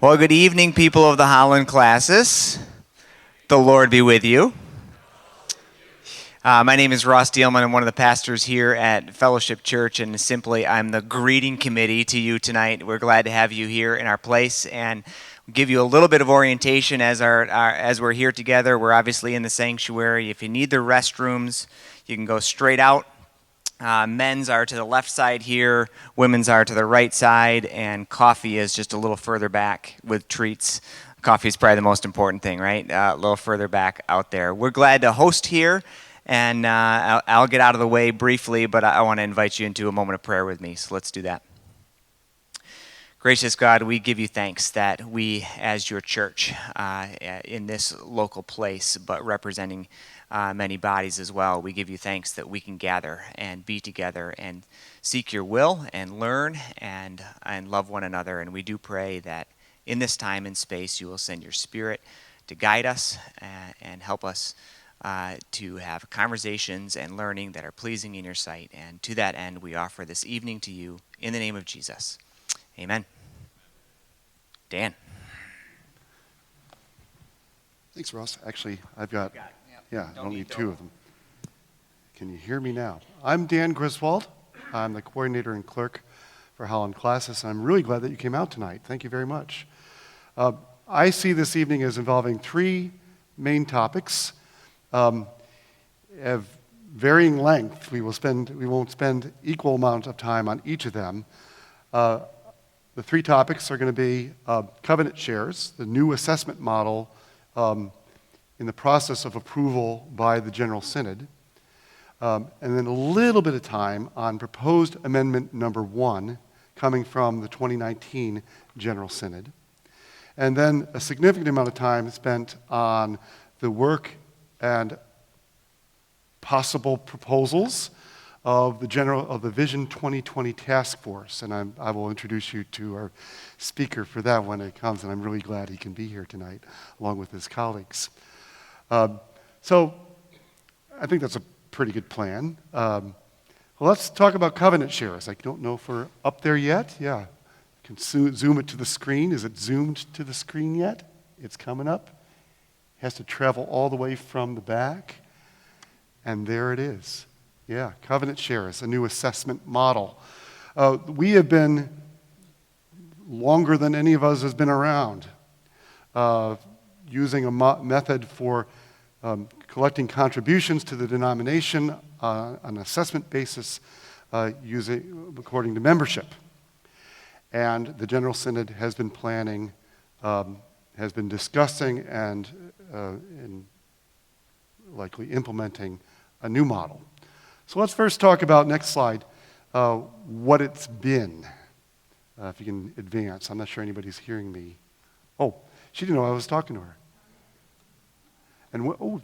Well, good evening, people of the Holland Classis. The Lord be with you. My name is Ross Dielman. I'm one of the pastors here at Fellowship Church, and simply I'm the greeting committee to you tonight. We're glad to have you here in our place and give you a little bit of orientation as we're here together. We're obviously in the sanctuary. If you need the restrooms, you can go straight out. Men's are to the left side here, women's are to the right side, and coffee is just a little further back with treats. Coffee is probably the most important thing, right? A little further back out there. We're glad to host here, and I'll get out of the way briefly, but I want to invite you into a moment of prayer with me, so let's do that. Gracious God, we give you thanks that we, as your church, in this local place, but representing many bodies as well, we give you thanks that we can gather and be together and seek your will and learn and love one another. And we do pray that in this time and space you will send your Spirit to guide us and help us to have conversations and learning that are pleasing in your sight. And to that end, we offer this evening to you in the name of Jesus. Amen. Dan. Thanks, Ross. Actually, I've got, I don't need two of them. Can you hear me now? I'm Dan Griswold. I'm the coordinator and clerk for Holland Classis. I'm really glad that you came out tonight. Thank you very much. I see this evening as involving three main topics of varying length. We won't spend equal amount of time on each of them. The three topics are going to be covenant shares, the new assessment model in the process of approval by the General Synod, and then a little bit of time on proposed amendment number 1 coming from the 2019 General Synod, and then a significant amount of time spent on the work and possible proposals of the Vision 2020 Task Force, and I will introduce you to our speaker for that when it comes, and I'm really glad he can be here tonight along with his colleagues. So I think that's a pretty good plan. Well, let's talk about covenant shares. I don't know if we're up there yet. Yeah, you can zoom it to the screen. Is it zoomed to the screen yet? It's coming up. It has to travel all the way from the back, and there it is. Yeah, covenant shares, a new assessment model. We have been, longer than any of us has been around, using a method for collecting contributions to the denomination on an assessment basis according to membership. And the General Synod has been planning, has been discussing and likely implementing a new model. So let's first talk about, next slide, what it's been. If you can advance. I'm not sure anybody's hearing me. Oh, she didn't know I was talking to her. And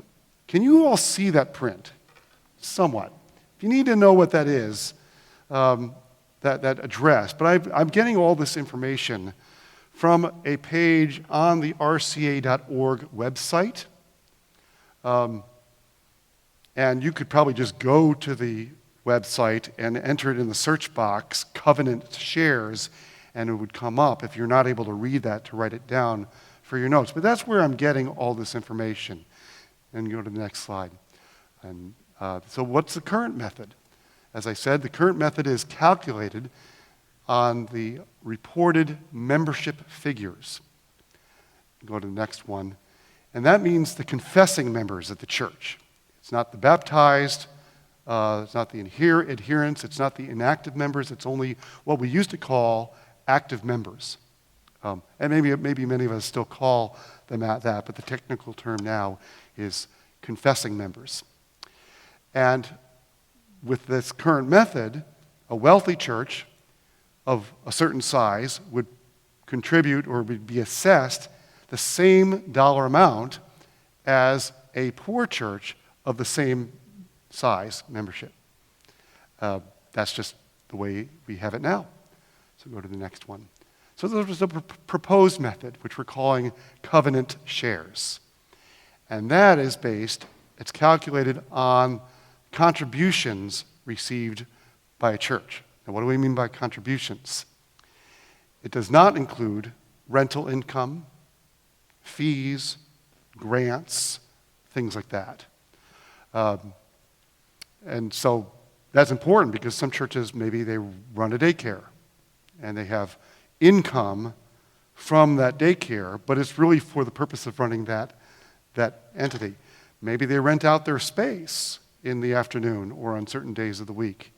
can you all see that print? Somewhat. If you need to know what that is, that address. But I'm getting all this information from a page on the rca.org website. And you could probably just go to the website and enter it in the search box, covenant shares, and it would come up. If you're not able to read that, to write it down for your notes. But that's where I'm getting all this information. And go to the next slide. And so what's the current method? As I said, the current method is calculated on the reported membership figures. Go to the next one. And that means the confessing members of the church. It's not the baptized, it's not the adherents, it's not the inactive members, it's only what we used to call active members. And maybe many of us still call them that, but the technical term now is confessing members. And with this current method, a wealthy church of a certain size would contribute or would be assessed the same dollar amount as a poor church of the same size membership. That's just the way we have it now. So go to the next one. So there was a proposed method, which we're calling covenant shares. And that is it's calculated on contributions received by a church. Now, what do we mean by contributions? It does not include rental income, fees, grants, things like that. And so that's important because some churches, maybe they run a daycare and they have income from that daycare, but it's really for the purpose of running that entity. Maybe they rent out their space in the afternoon or on certain days of the week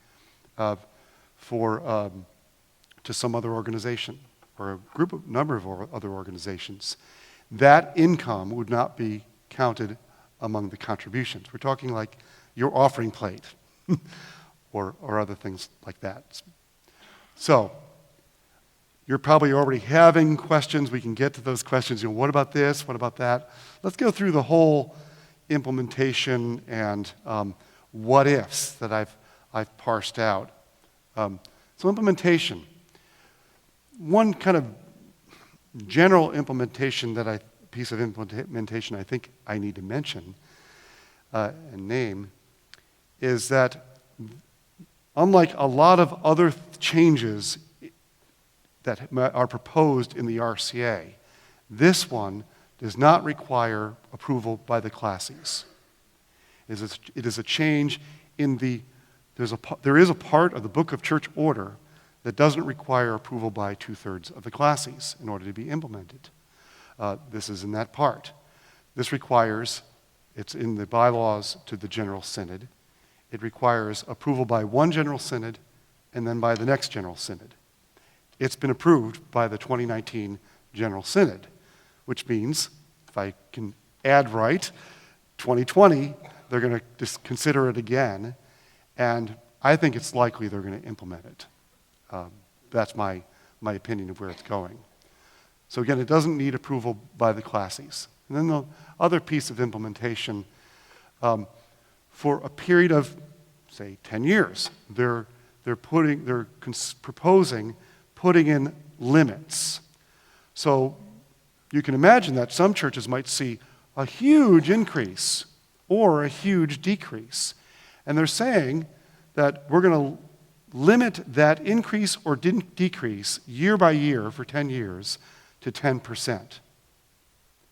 to some other organization or a number of other organizations. That income would not be counted among the contributions. We're talking like your offering plate or other things like that. So you're probably already having questions. We can get to those questions. What about this? What about that? Let's go through the whole implementation and what ifs that I've parsed out. So implementation. One kind of general piece of implementation I think I need to mention and name is that unlike a lot of other changes that are proposed in the RCA, this one does not require approval by the Classis. It is a change in there is a part of the Book of Church Order that doesn't require approval by 2/3 of the Classis in order to be implemented. This is in that part. This requires, it's in the bylaws to the General Synod. It requires approval by one General Synod and then by the next General Synod. It's been approved by the 2019 General Synod, which means, if I can add right, 2020, they're going to just consider it again, and I think it's likely they're going to implement it. That's my opinion of where it's going. So again, it doesn't need approval by the Classis. And then the other piece of implementation, for a period of, say, 10 years, they're proposing putting in limits. So you can imagine that some churches might see a huge increase or a huge decrease. And they're saying that we're going to limit that increase or decrease year by year for 10 years to 10%.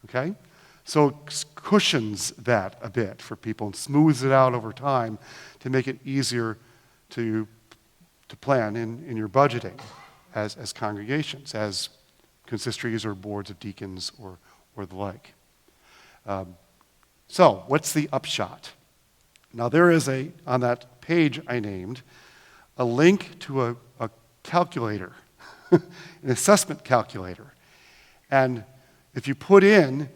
Okay? So it cushions that a bit for people and smooths it out over time to make it easier to plan in your budgeting as congregations, as consistories or boards of deacons or the like. So what's the upshot? Now there is on that page I named, a link to a calculator, an assessment calculator. And if you put in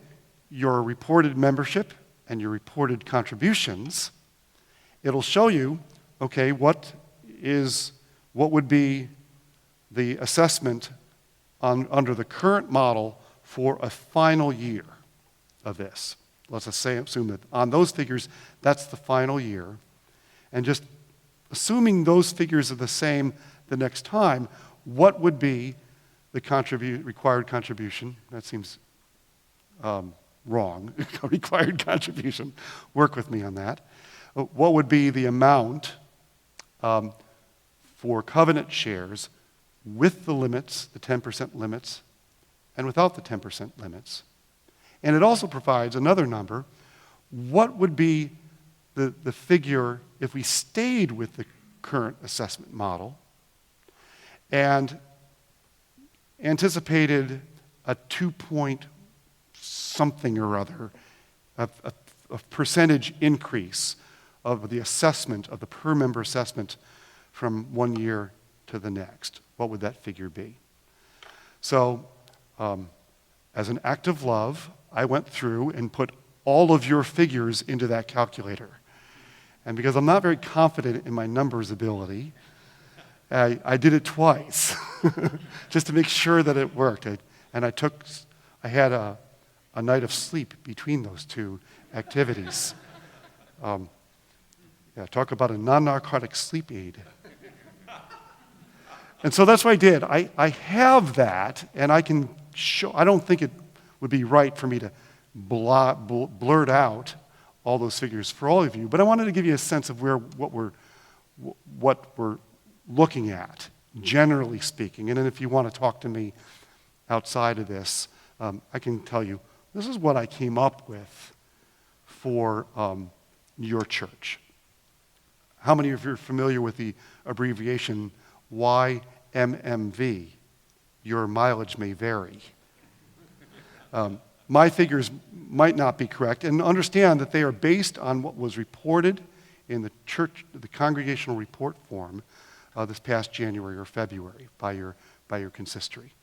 your reported membership and your reported contributions, it'll show you, okay, what would be the assessment under the current model for a final year of this. Let's just assume that on those figures, that's the final year. And just assuming those figures are the same the next time, what would be the required contribution? That seems wrong. Required contribution. Work with me on that. What would be the amount for covenant shares with the limits, the 10% limits, and without the 10% limits? And it also provides another number. What would be the figure if we stayed with the current assessment model and anticipated a 2-point something or other of percentage increase of the assessment, of the per member assessment from one year to the next? What would that figure be? So, as an act of love, I went through and put all of your figures into that calculator. And because I'm not very confident in my numbers ability, I did it twice, just to make sure that it worked. I had a night of sleep between those two activities. Talk about a non-narcotic sleep aid. And so that's what I did. I have that, and I can show. I don't think it would be right for me to blurt out all those figures for all of you, but I wanted to give you a sense of what we're looking at, generally speaking. And then if you want to talk to me outside of this, I can tell you, this is what I came up with for your church. How many of you are familiar with the abbreviation YMMV? Your mileage may vary. My figures might not be correct, and understand that they are based on what was reported in the congregational report form this past January or February by your consistory.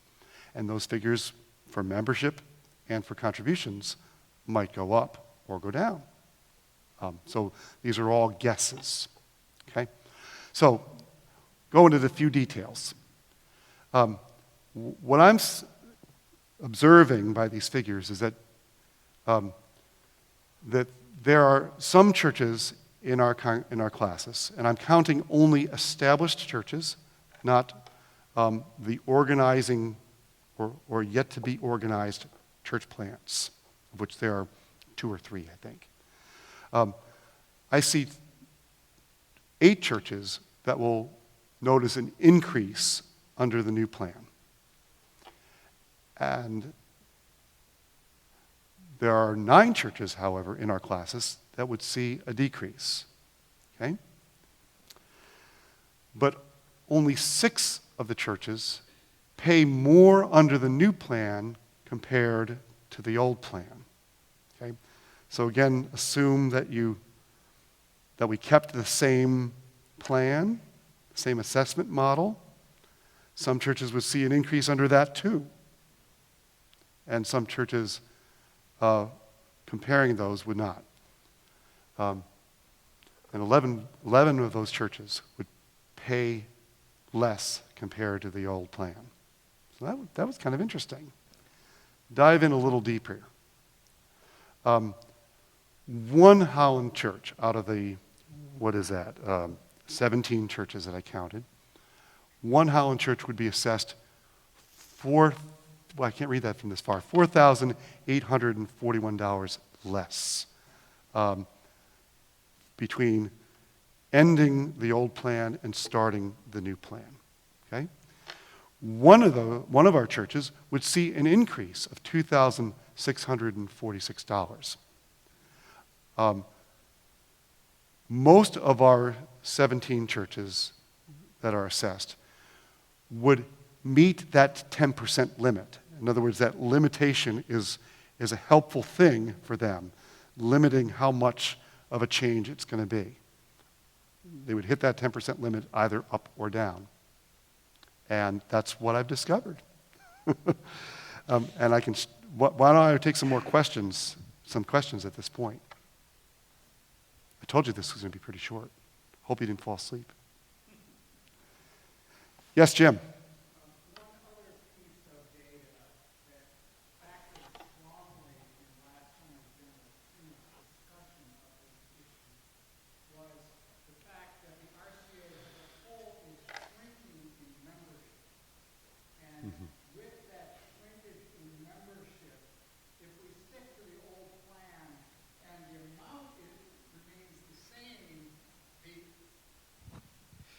And those figures for membership and for contributions might go up or go down. So these are all guesses. Okay? So go into the few details. What I'm observing by these figures is that that there are some churches in our classes, and I'm counting only established churches, not the organizing or yet to be organized church plants, of which there are 2 or 3, I think. I see 8 churches that will notice an increase under the new plan. And there are 9 churches, however, in our classes that would see a decrease. Okay? But only 6 of the churches pay more under the new plan compared to the old plan. Okay? So again, assume that we kept the same plan, same assessment model. Some churches would see an increase under that too. And some churches, comparing those, would not. And 11 of those churches would pay less compared to the old plan. So that was kind of interesting. Dive in a little deeper. One Holland church out of the, 17 churches that I counted, one Holland church would be assessed I can't read that from this far, $4,841 less between ending the old plan and starting the new plan. Okay? One of our churches would see an increase of $2,646. Most of our 17 churches that are assessed would meet that 10% limit. In other words, that limitation is a helpful thing for them, limiting how much of a change it's going to be. They would hit that 10% limit either up or down. And that's what I've discovered. And why don't I take some questions at this point? I told you this was going to be pretty short. Hope you didn't fall asleep. Yes, Jim.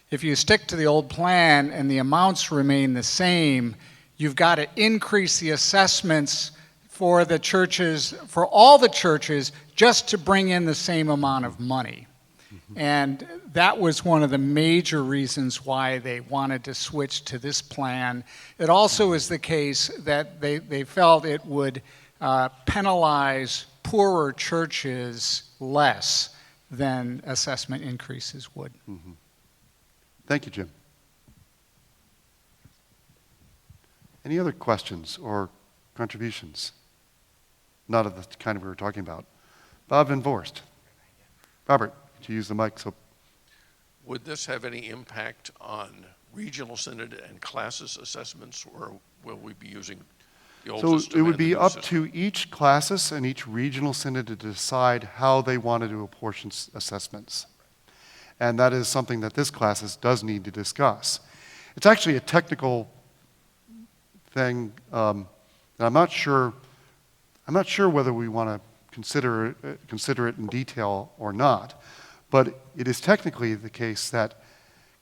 If you stick to the old plan and the amounts remain the same, you've got to increase the assessments for the churches, for all the churches, just to bring in the same amount of money. And that was one of the major reasons why they wanted to switch to this plan. It also is the case that they felt it would penalize poorer churches less than assessment increases would. Mm-hmm. Thank you, Jim. Any other questions or contributions? Not of the kind we were talking about. Bob Van Voorst. Robert, could you use the mic? Would this have any impact on regional synod and classis assessments, or will we be using the old system? So it would be and the new up system? to each classis and each regional synod to decide how they want to apportion assessments. And that is something that this classis does need to discuss. It's actually a technical thing that I'm not sure whether we want to consider it in detail or not. But it is technically the case that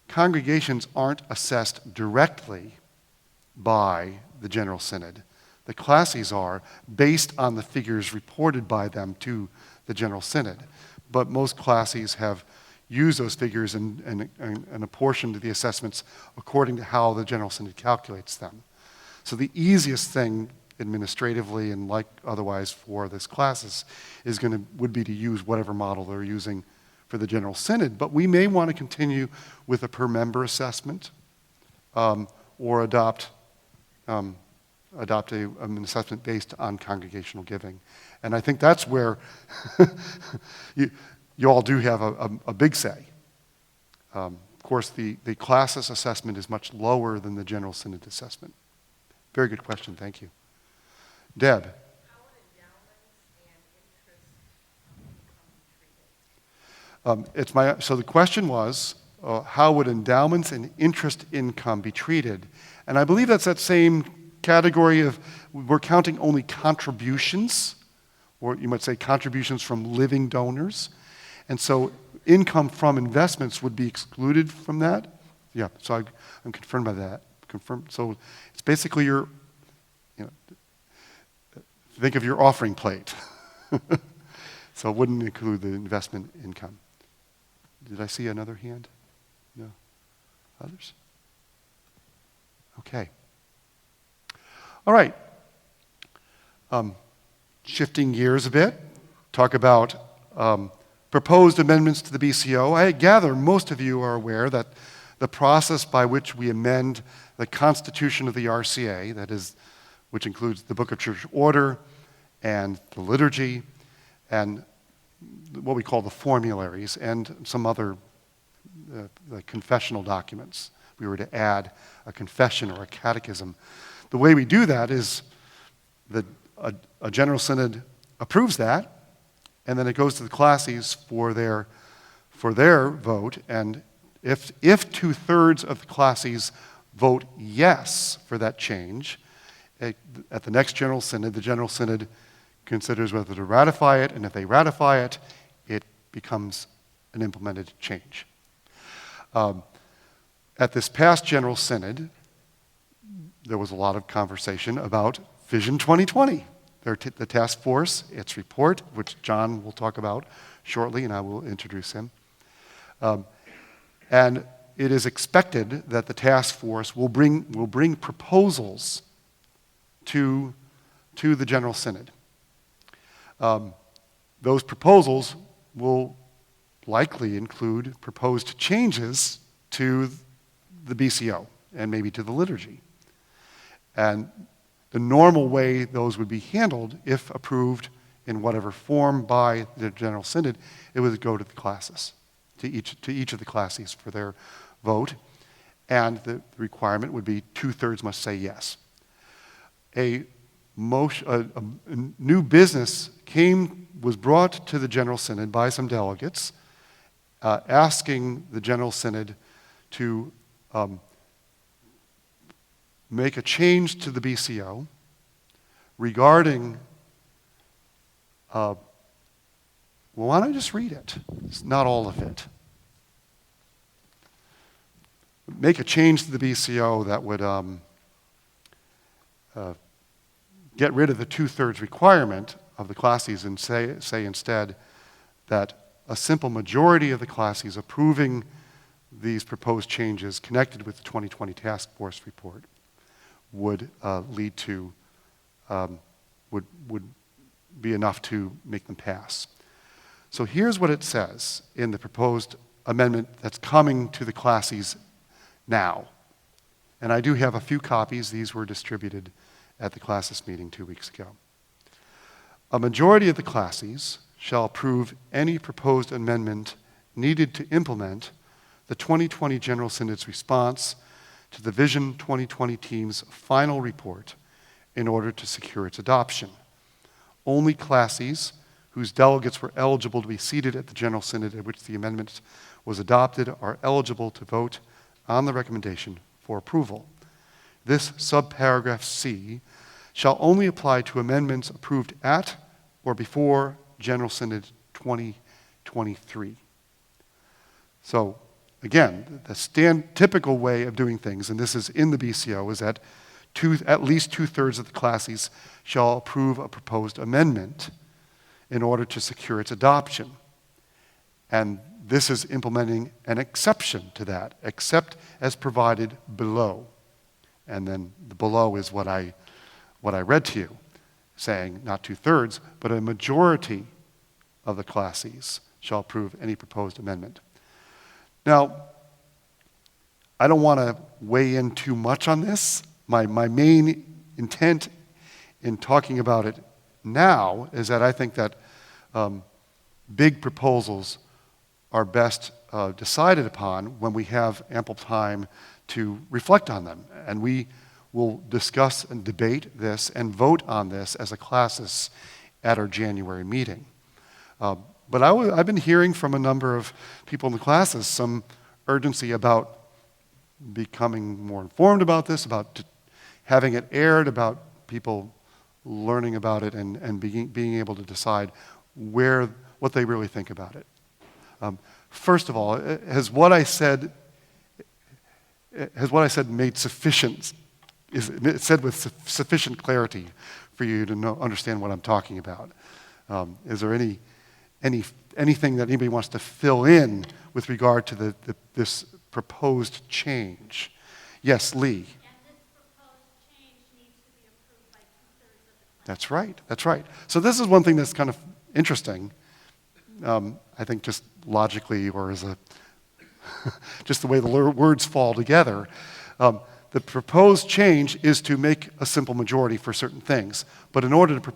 congregations aren't assessed directly by the General Synod. The Classis are based on the figures reported by them to the General Synod. But most Classis have used those figures and apportioned the assessments according to how the General Synod calculates them. So the easiest thing administratively and like otherwise for this Classis would be to use whatever model they're using for the General Synod. But we may want to continue with a per member assessment or adopt an assessment based on congregational giving. And I think that's where you all do have a big say. Of course, the Classis assessment is much lower than the General Synod assessment. Very good question, thank you. Deb? How would endowments and interest income be treated? So the question was, how would endowments and interest income be treated? And I believe that's that same category of, we're counting only contributions, or you might say contributions from living donors. And so income from investments would be excluded from that. Yeah, so I'm confirmed by that. Confirmed. So it's basically think of your offering plate. So it wouldn't include the investment income. Did I see another hand? No? Others? Okay. All right. Shifting gears a bit, talk about proposed amendments to the BCO. I gather most of you are aware that the process by which we amend the Constitution of the RCA, that is, which includes the Book of Church Order and the liturgy and what we call the formularies and some other the confessional documents. We were to add a confession or a catechism. The way we do that is that a General Synod approves that, and then it goes to the Classis for their vote. And if 2/3 of the Classis vote yes for that change, at the next General Synod, the General Synod considers whether to ratify it, and if they ratify it, it becomes an implemented change. At this past General Synod, there was a lot of conversation about Vision 2020, the task force, its report, which John will talk about shortly, and I will introduce him. And it is expected that the task force will bring proposals to the General Synod. Those proposals will likely include proposed changes to the BCO and maybe to the liturgy. And the normal way those would be handled, if approved in whatever form by the General Synod, it would go to the Classis, to each of the Classis for their vote. And the requirement would be 2/3 must say yes. A new business was brought to the General Synod by some delegates, asking the General Synod to make a change to the BCO regarding, well, why don't I just read it? It's not all of it. Make a change to the BCO that would get rid of the 2/3 requirement of the Classis and say instead that a simple majority of the Classis approving these proposed changes connected with the 2020 task force report would lead to, would be enough to make them pass. So here's what it says in the proposed amendment that's coming to the Classis now. And I do have a few copies. These were distributed at the Classis meeting 2 weeks ago. A majority of the Classis shall approve any proposed amendment needed to implement the 2020 General Synod's response to the Vision 2020 team's final report in order to secure its adoption. Only Classis whose delegates were eligible to be seated at the General Synod at which the amendment was adopted are eligible to vote on the recommendation for approval. This subparagraph C shall only apply to amendments approved at or before General Synod 2023. So, again, the typical way of doing things, and this is in the BCO, is that at least two-thirds of the classes shall approve a proposed amendment in order to secure its adoption. And this is implementing an exception to that, except as provided below. And then the below is what I read to you, saying not two-thirds, but a majority of the classes shall approve any proposed amendment. Now, I don't want to weigh in too much on this. My main intent in talking about it now is that I think that big proposals are best decided upon when we have ample time to reflect on them. And we will discuss and debate this and vote on this as a classis at our January meeting. But I've been hearing from a number of people in the classes some urgency about becoming more informed about this, about having it aired, about people learning about it and being able to decide what they really think about it. First of all, has what I said made sufficient? Is it said with sufficient clarity for you to understand what I'm talking about? Is there anything that anybody wants to fill in with regard to this proposed change? Yes, Lee. And this proposed change needs to be approved by two-thirds of the class. That's right. So this is one thing that's kind of interesting. I think just logically, or as just the way the words fall together. The proposed change is to make a simple majority for certain things. But in order to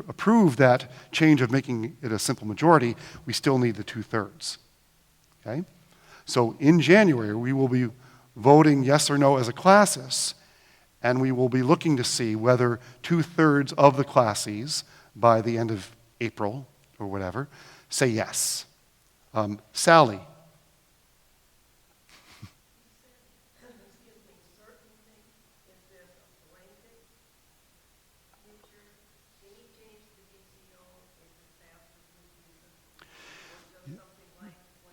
approve that change of making it a simple majority, we still need the two-thirds. Okay? So in January, we will be voting yes or no as a classis, and we will be looking to see whether two-thirds of the classes by the end of April or whatever say yes. Sally.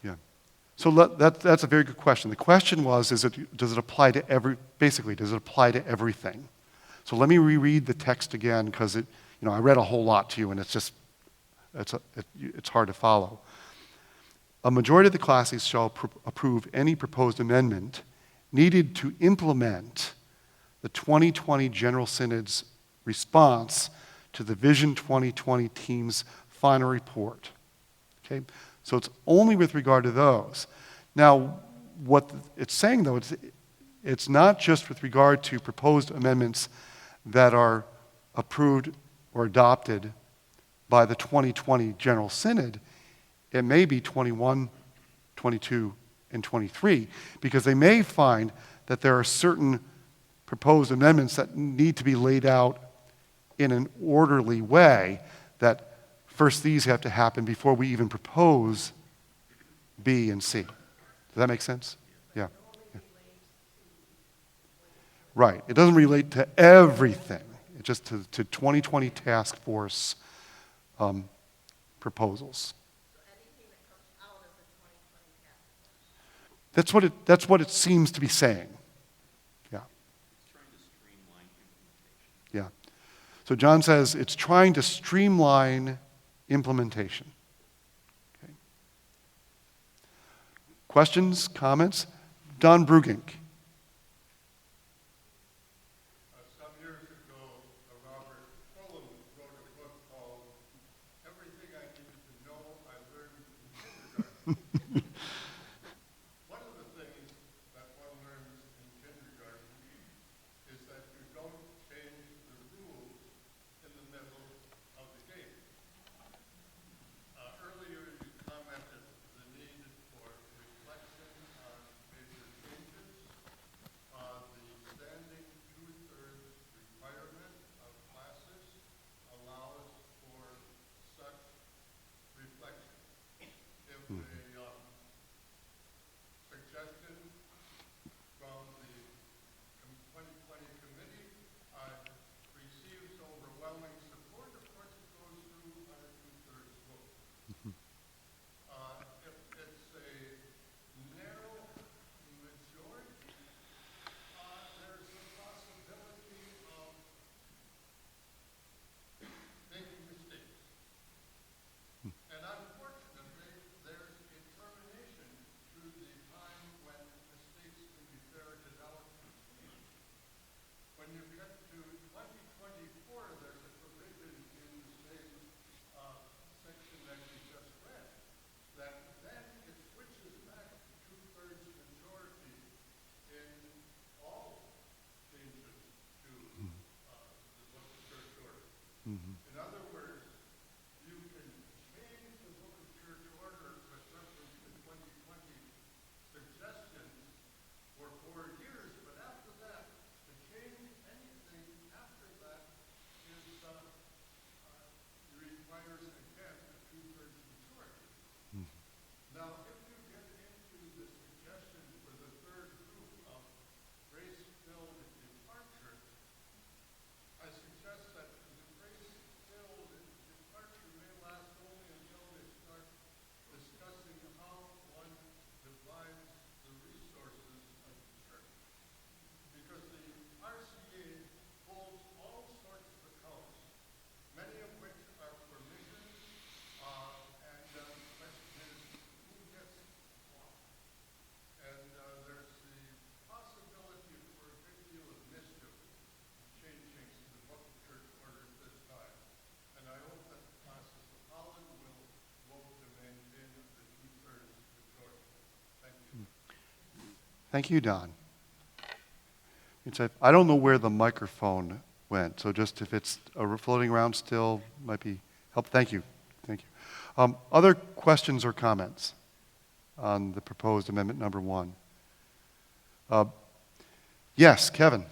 Yeah. So that's a very good question. The question was, does it apply to everything? So let me reread the text again, because I read a whole lot to you, and it's hard to follow. A majority of the classes shall approve any proposed amendment needed to implement the 2020 General Synod's response to the Vision 2020 team's final report. Okay? So it's only with regard to those. Now, what it's saying, though, it's not just with regard to proposed amendments that are approved or adopted by the 2020 General Synod. It may be 21, 22, and 23, because they may find that there are certain proposed amendments that need to be laid out in an orderly way, that first these have to happen before we even propose B and C. Does that make sense? Yeah. Right. It doesn't relate to everything. It's just to 2020 task force proposals. So anything that comes out of the 2020 task force. That's what it seems to be saying. Yeah. It's trying to streamline implementation. Yeah. So John says it's trying to streamline implementation. Okay. Questions, comments? Don Brugink. Some years ago, Robert Fulham wrote a book called Everything I Needed to Know I Learned in Kindergarten. One of the things that one learns in kindergarten is that you don't change the rules in the middle of the game. Earlier, you commented the need for reflection on major changes. Thank you, Don. I don't know where the microphone went, so just if it's floating around still, might be help. Thank you. Thank you. Other questions or comments on the proposed amendment number 1? Yes, Kevin.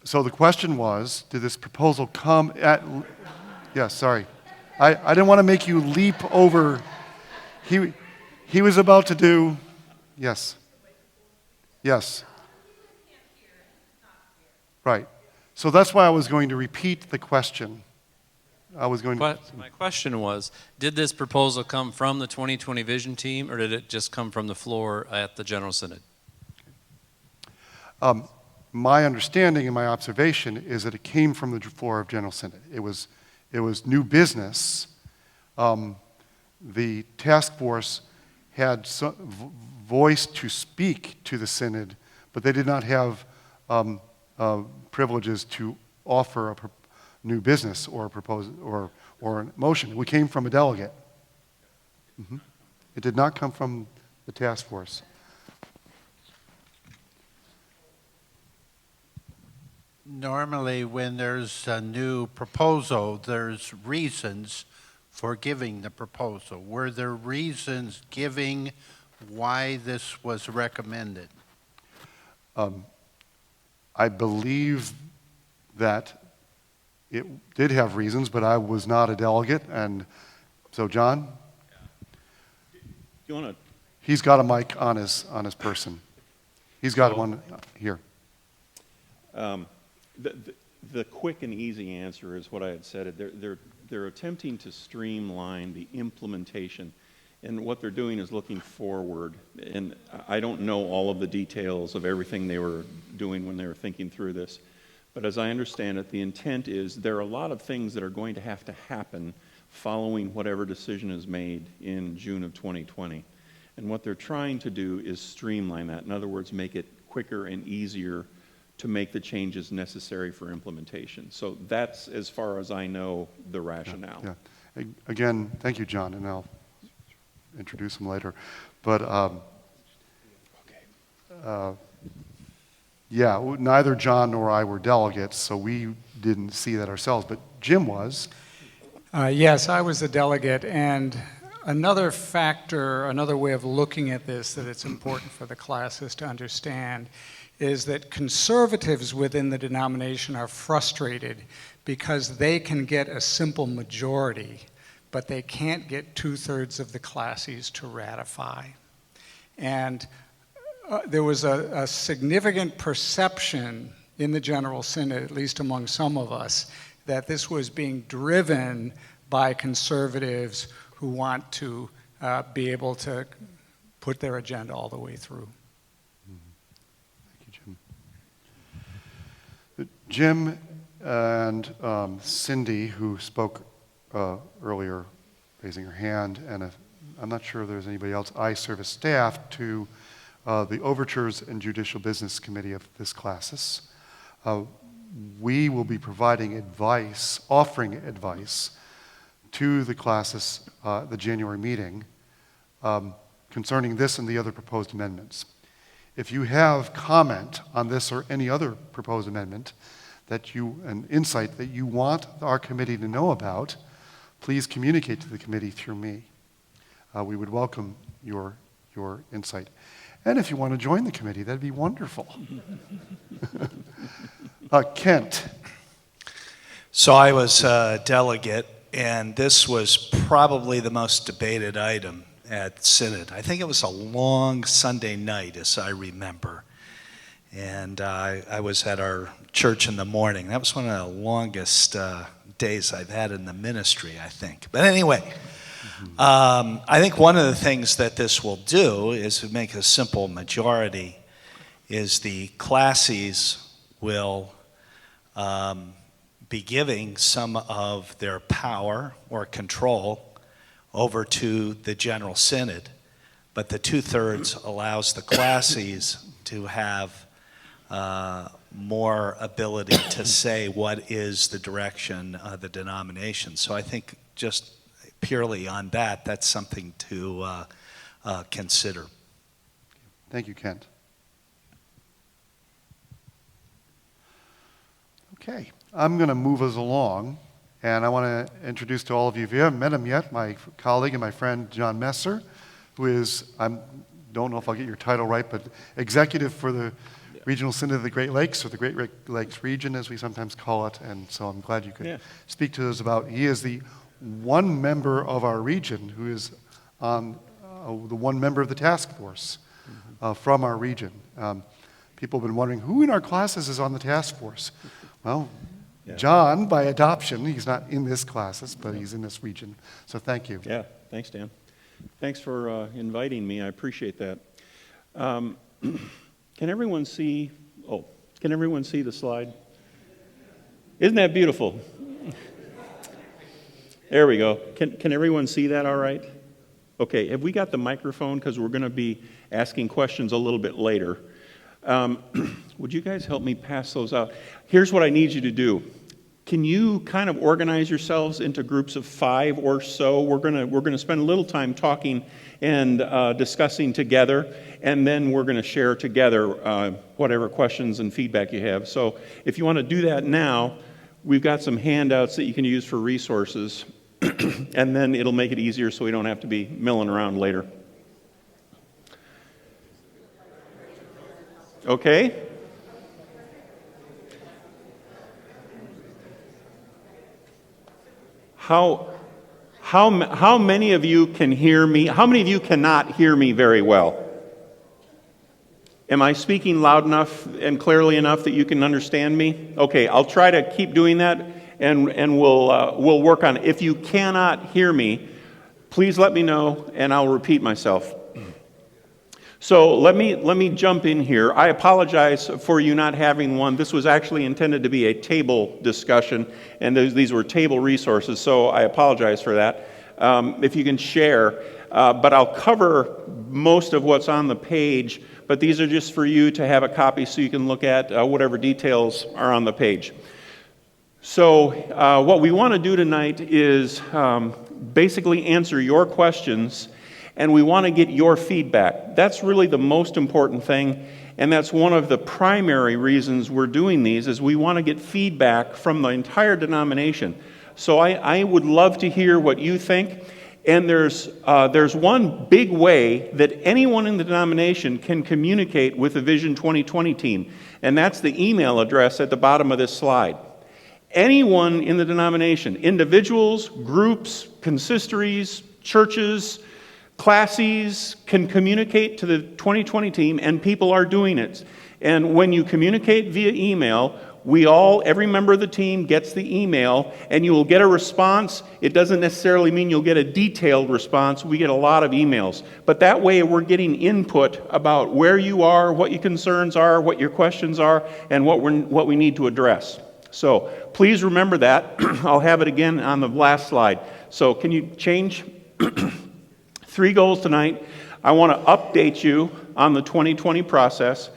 So the question was, did this proposal come at... Yes, sorry. I didn't want to make you leap over. He was about to do... Yes. Yes. Right. So that's why I was going to repeat the question. I was going to... My question was, did this proposal come from the 2020 Vision Team, or did it just come from the floor at the General Synod? My understanding and my observation is that it came from the floor of General Synod. It was new business. The task force had voice to speak to the Synod, but they did not have privileges to offer a new business or a proposal or a motion. We came from a delegate. Mm-hmm. It did not come from the task force. Normally, when there's a new proposal, there's reasons for giving the proposal. Were there reasons giving why this was recommended? I believe that it did have reasons, but I was not a delegate, and so John? You want to? He's got a mic on his person. He's got one here. The quick and easy answer is what I had said. They're attempting to streamline the implementation, and what they're doing is looking forward. And I don't know all of the details of everything they were doing when they were thinking through this, but as I understand it, the intent is there are a lot of things that are going to have to happen following whatever decision is made in June of 2020. And what they're trying to do is streamline that. In other words, make it quicker and easier to make the changes necessary for implementation. So that's, as far as I know, the rationale. Yeah. Again, thank you, John, and I'll introduce him later. But yeah, neither John nor I were delegates, so we didn't see that ourselves, but Jim was. Yes, I was a delegate, and another factor, another way of looking at this that it's important for the classes to understand is that conservatives within the denomination are frustrated because they can get a simple majority, but they can't get 2/3 of the classes to ratify. And there was a significant perception in the General Synod, at least among some of us, that this was being driven by conservatives who want to be able to put their agenda all the way through. Jim and Cindy, who spoke earlier, raising her hand, and I'm not sure if there's anybody else. I serve as staff to the Overtures and Judicial Business Committee of this classis. We will be providing advice, offering advice to the classis, the January meeting, concerning this and the other proposed amendments. If you have comment on this or any other proposed amendment an insight that you want our committee to know about, please communicate to the committee through me. We would welcome your insight. And if you want to join the committee, that'd be wonderful. Kent. So I was a delegate, and this was probably the most debated item at Synod. I think it was a long Sunday night, as I remember. And I was at our church in the morning. That was one of the longest days I've had in the ministry, I think. But anyway, I think one of the things that this will do is to make a simple majority is the classes will be giving some of their power or control over to the General Synod, but the 2/3 allows the classes to have more ability to say what is the direction of the denomination. So I think just purely on that, that's something to consider. Thank you, Kent. Okay, I'm going to move us along, and I want to introduce to all of you, if you haven't met him yet, my colleague and my friend John Messer, who is, I don't know if I'll get your title right, but executive for the Regional Synod of the Great Lakes, or the Great Lakes region, as we sometimes call it, and so I'm glad you could speak to us about. He is the one member of our region who is on the one member of the task force from our region. People have been wondering, who in our classes is on the task force? Well, John, by adoption, he's not in this classes, but he's in this region. So thank you. Yeah, thanks, Dan. Thanks for inviting me. I appreciate that. Can everyone see? Oh, can everyone see the slide? Isn't that beautiful? There we go. Can everyone see that all right? Okay, have we got the microphone? Because we're going to be asking questions a little bit later. Would you guys help me pass those out? Here's what I need you to do. Can you kind of organize yourselves into groups of 5 or so? We're gonna spend a little time talking and discussing together, and then we're going to share together whatever questions and feedback you have. So if you want to do that now, we've got some handouts that you can use for resources, and then it'll make it easier so we don't have to be milling around later. Okay? How many of you can hear me? How many of you cannot hear me very well? Am I speaking loud enough and clearly enough that you can understand me? Okay, I'll try to keep doing that, and we'll work on it. If you cannot hear me, please let me know, and I'll repeat myself. So let me jump in here. I apologize for you not having one. This was actually intended to be a table discussion, and these were table resources, so I apologize for that. If you can share, but I'll cover most of what's on the page, but these are just for you to have a copy so you can look at whatever details are on the page. So what we want to do tonight is basically answer your questions, and we want to get your feedback. That's really the most important thing, and that's one of the primary reasons we're doing these, is we want to get feedback from the entire denomination. So I would love to hear what you think, and there's one big way that anyone in the denomination can communicate with the Vision 2020 team, and that's the email address at the bottom of this slide. Anyone in the denomination, individuals, groups, consistories, churches, classes, can communicate to the 2020 team, and people are doing it. And when you communicate via email, every member of the team gets the email, and you will get a response. It doesn't necessarily mean you'll get a detailed response. We get a lot of emails. But that way we're getting input about where you are, what your concerns are, what your questions are, and what we need to address. So please remember that. I'll have it again on the last slide. So can you change? 3 goals tonight. I want to update you on the 2020 process,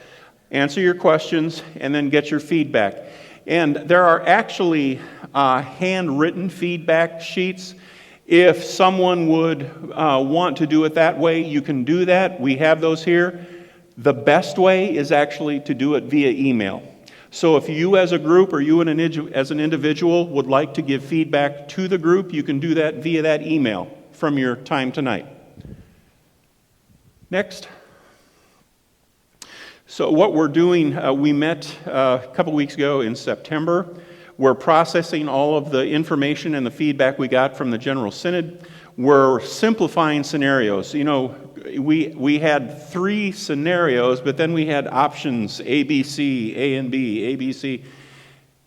answer your questions, and then get your feedback. And there are actually handwritten feedback sheets. If someone would want to do it that way, you can do that. We have those here. The best way is actually to do it via email. So if you as a group or you as an individual would like to give feedback to the group, you can do that via that email from your time tonight. Next. So what we're doing, we met a couple weeks ago in September. We're processing all of the information and the feedback we got from the General Synod. We're simplifying scenarios. You know, we had 3 scenarios, but then we had options A, B, C, A and B, A, B, C.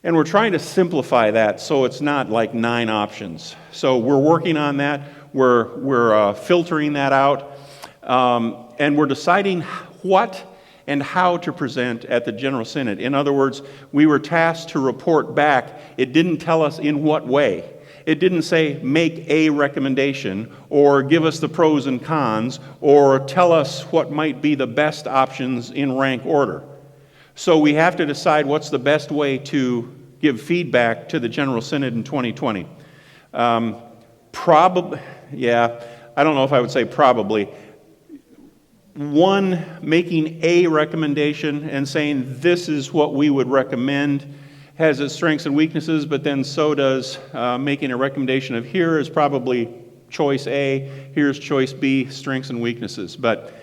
And we're trying to simplify that so it's not like 9 options. So we're working on that. We're filtering that out. And we're deciding what and how to present at the General Synod. In other words, we were tasked to report back. It didn't tell us in what way. It didn't say make a recommendation or give us the pros and cons or tell us what might be the best options in rank order. So we have to decide what's the best way to give feedback to the General Synod in 2020. Probably, yeah, I don't know if I would say probably. One, making a recommendation and saying this is what we would recommend has its strengths and weaknesses, but then so does making a recommendation of here is probably choice A, here's choice B, strengths and weaknesses. But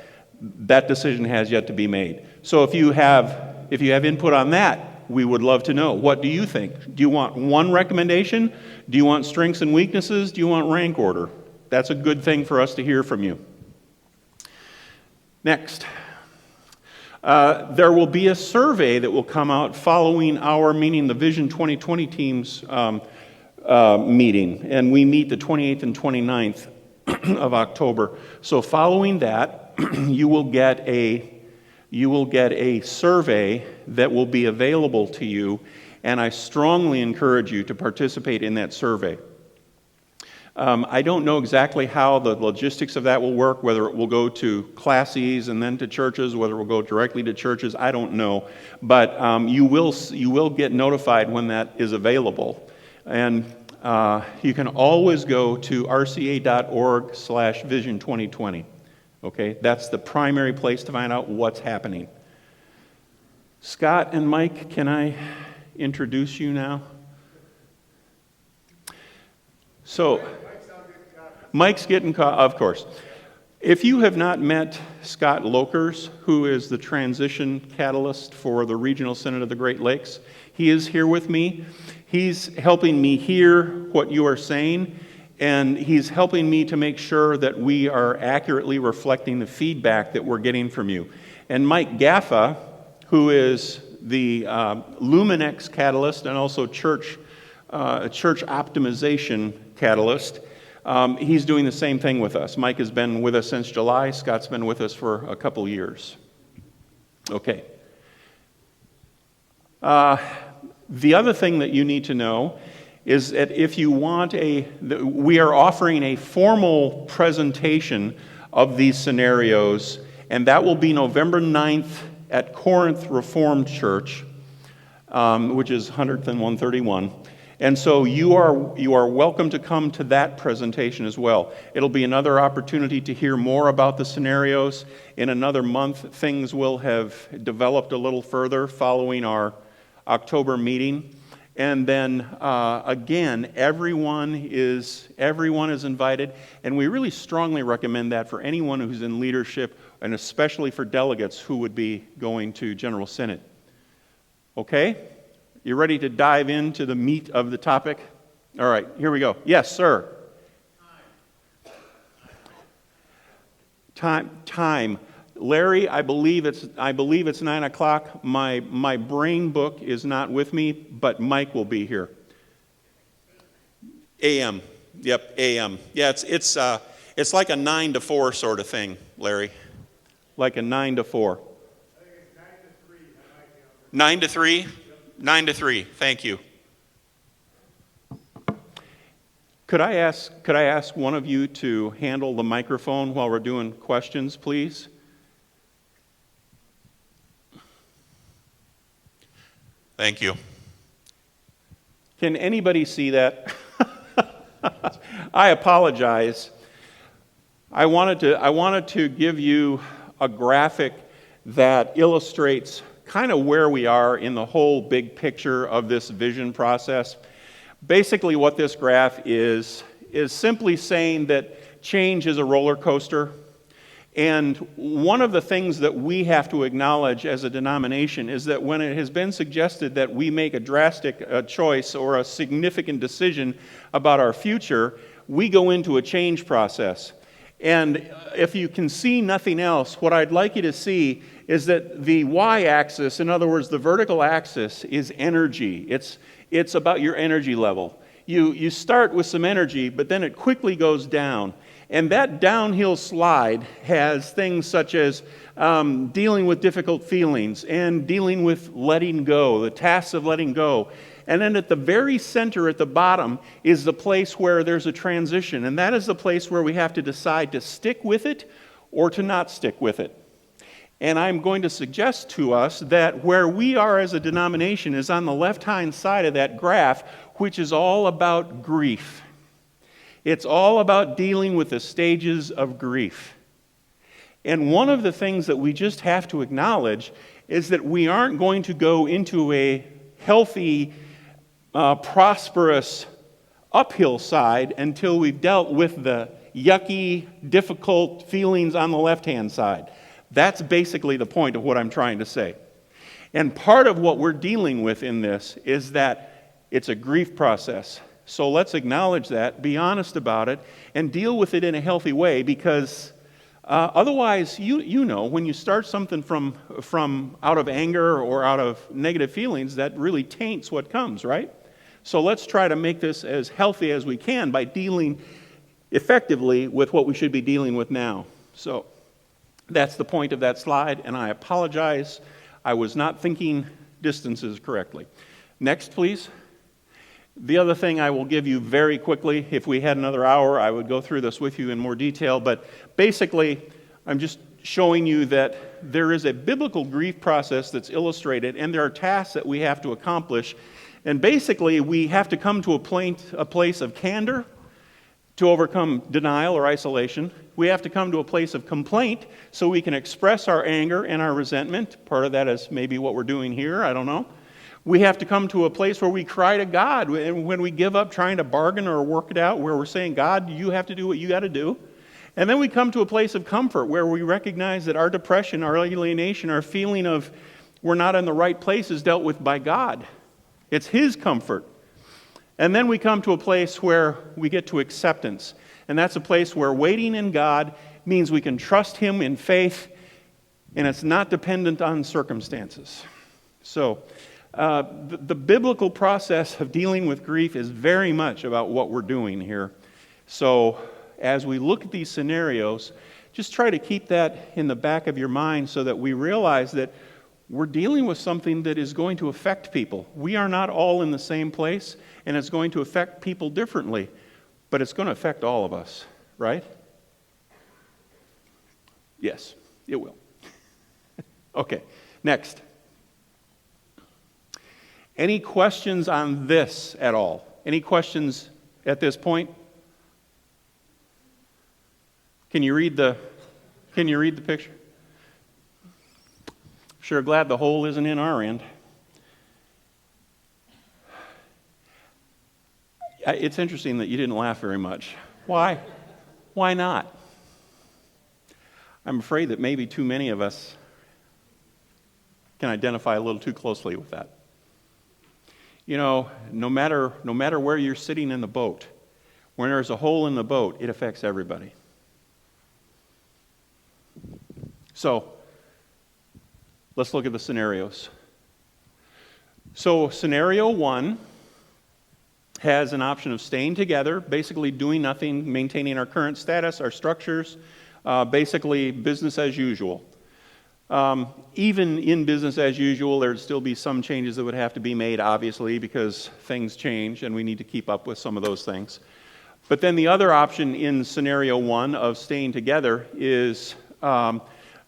that decision has yet to be made. So if you have input on that, we would love to know. What do you think? Do you want one recommendation? Do you want strengths and weaknesses? Do you want rank order? That's a good thing for us to hear from you. Next. There will be a survey that will come out following our, meaning the Vision 2020 team's meeting, and we meet the 28th and 29th of October. So following that, you will get a survey that will be available to you, and I strongly encourage you to participate in that survey. I don't know exactly how the logistics of that will work, whether it will go to Classis and then to churches, whether it will go directly to churches, I don't know. But you will get notified when that is available. And you can always go to rca.org/Vision 2020. Okay, that's the primary place to find out what's happening. Scott and Mike, can I introduce you now? So, Mike's getting caught, of course. If you have not met Scott Lokers, who is the transition catalyst for the Regional Synod of the Great Lakes, he is here with me. He's helping me hear what you are saying, and he's helping me to make sure that we are accurately reflecting the feedback that we're getting from you. And Mike Gaffa, who is the Luminex catalyst and also church optimization catalyst, he's doing the same thing with us. Mike has been with us since July. Scott's been with us for a couple years. Okay. The other thing that you need to know is that if you want we are offering a formal presentation of these scenarios, and that will be November 9th at Corinth Reformed Church, which is 100th and 131. And so you are welcome to come to that presentation as well. It'll be another opportunity to hear more about the scenarios. In another month, things will have developed a little further following our October meeting. And then again, everyone is invited, and we really strongly recommend that for anyone who's in leadership, and especially for delegates who would be going to General Synod. Okay? You ready to dive into the meat of the topic? All right, here we go. Yes, sir. Time. Larry, I believe it's 9 o'clock. My brain book is not with me, but Mike will be here. A.M. Yep, A.M. Yeah, it's like a 9 to 4 sort of thing, Larry. Like a 9 to 4. I think it's 9 to 3. 9 to 3? 9 to 3. Thank you. Could I ask one of you to handle the microphone while we're doing questions, please? Thank you. Can anybody see that? I apologize. I wanted to give you a graphic that illustrates kind of where we are in the whole big picture of this vision process. Basically, what this graph is simply saying that change is a roller coaster. And one of the things that we have to acknowledge as a denomination is that when it has been suggested that we make a drastic choice or a significant decision about our future, we go into a change process. And if you can see nothing else, what I'd like you to see is that the y-axis, in other words, the vertical axis, is energy. It's about your energy level. You start with some energy, but then it quickly goes down. And that downhill slide has things such as dealing with difficult feelings and dealing with letting go, the tasks of letting go. And then at the very center, at the bottom, is the place where there's a transition. And that is the place where we have to decide to stick with it or to not stick with it. And I'm going to suggest to us that where we are as a denomination is on the left-hand side of that graph, which is all about grief. It's all about dealing with the stages of grief. And one of the things that we just have to acknowledge is that we aren't going to go into a healthy, prosperous uphill side until we've dealt with the yucky, difficult feelings on the left-hand side. That's basically the point of what I'm trying to say. And part of what we're dealing with in this is that it's a grief process. So let's acknowledge that, be honest about it, and deal with it in a healthy way, because otherwise, you know, when you start something from out of anger or out of negative feelings, that really taints what comes, right? So let's try to make this as healthy as we can by dealing effectively with what we should be dealing with now. So that's the point of that slide, and I apologize. I was not thinking distances correctly. Next, please. The other thing I will give you very quickly, if we had another hour, I would go through this with you in more detail, but basically, I'm just showing you that there is a biblical grief process that's illustrated, and there are tasks that we have to accomplish. And basically, we have to come to a place of candor to overcome denial or isolation. We have to come to a place of complaint so we can express our anger and our resentment. Part of that is maybe what we're doing here, I don't know. We have to come to a place where we cry to God, and when we give up trying to bargain or work it out, where we're saying, God, you have to do what you got to do. And then we come to a place of comfort where we recognize that our depression, our alienation, our feeling of we're not in the right place is dealt with by God. It's His comfort. And then we come to a place where we get to acceptance. And that's a place where waiting in God means we can trust Him in faith, and it's not dependent on circumstances. So, the biblical process of dealing with grief is very much about what we're doing here. So, as we look at these scenarios, just try to keep that in the back of your mind so that we realize that we're dealing with something that is going to affect people. We are not all in the same place, and it's going to affect people differently, but it's going to affect all of us, right? Yes, it will. Okay, next. Any questions on this at all? Any questions at this point? Can you read the picture? Sure glad the hole isn't in our end. It's interesting that you didn't laugh very much. Why? Why not? I'm afraid that maybe too many of us can identify a little too closely with that. You know, no matter where you're sitting in the boat, when there's a hole in the boat, it affects everybody. So, let's look at the scenarios. So, scenario 1 has an option of staying together, basically doing nothing, maintaining our current status, our structures, basically business as usual. Even in business as usual, there'd still be some changes that would have to be made, obviously, because things change and we need to keep up with some of those things. But then the other option in scenario 1 of staying together is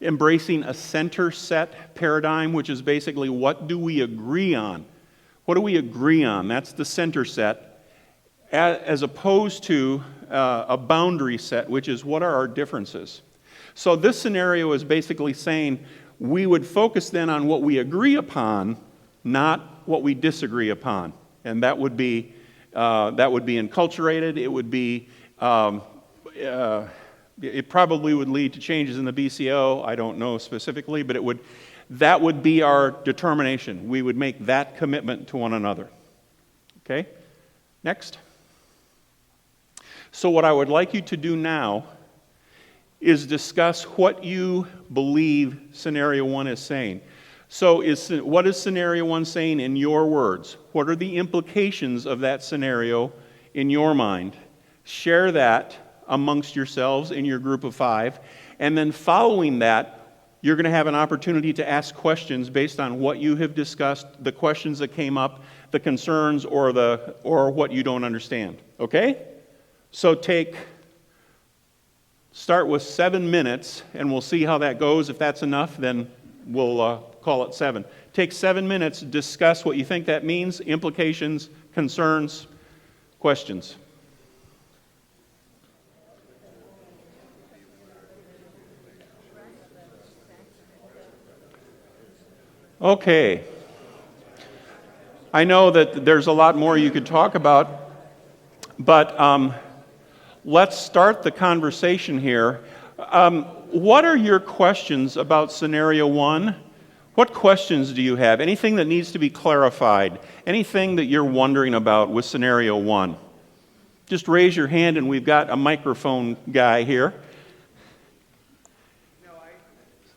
embracing a center set paradigm, which is basically what do we agree on? What do we agree on? That's the center set, as opposed to a boundary set, which is what are our differences? So this scenario is basically saying we would focus then on what we agree upon, not what we disagree upon. And that would be enculturated. It would be it probably would lead to changes in the BCO. I don't know specifically, but that would be our determination. We would make that commitment to one another. Okay? Next. So what I would like you to do now is discuss what you believe scenario 1 is saying. So what is scenario 1 saying in your words? What are the implications of that scenario in your mind? Share that amongst yourselves in your group of 5. And then following that, you're going to have an opportunity to ask questions based on what you have discussed, the questions that came up, the concerns, or what you don't understand. Okay? So start with 7 minutes, and we'll see how that goes. If that's enough, then we'll call it 7. Take 7 minutes, discuss what you think that means, implications, concerns, questions. Okay. I know that there's a lot more you could talk about, but let's start the conversation here. What are your questions about scenario one? What questions do you have? Anything that needs to be clarified? Anything that you're wondering about with scenario one? Just raise your hand, and we've got a microphone guy here. No,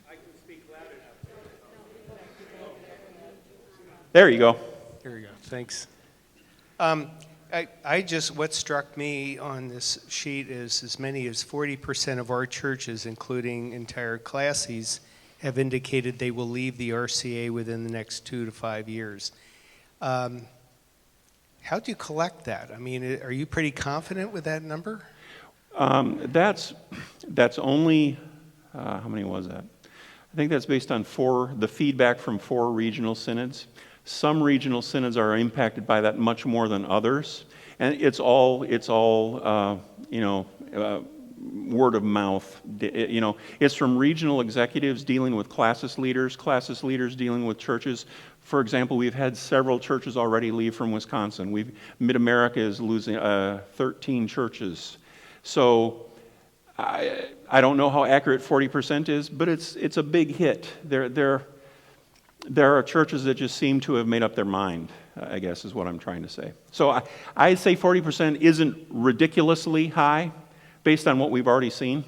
I can speak loud enough. There you go. There you go. Thanks. What struck me on this sheet is as many as 40% of our churches, including entire classes, have indicated they will leave the RCA within the next 2 to 5 years. How do you collect that? I mean, are you pretty confident with that number? That's only, how many was that? I think that's based on the feedback from 4 regional synods. Some regional synods are impacted by that much more than others, and it's all word of mouth. It's from regional executives dealing with classis leaders dealing with churches. For example, we've had several churches already leave from Wisconsin. Mid-America is losing 13 churches. So I don't know how accurate 40% is, but it's a big hit. There are churches that just seem to have made up their mind, I guess is what I'm trying to say. So I'd say 40% isn't ridiculously high based on what we've already seen.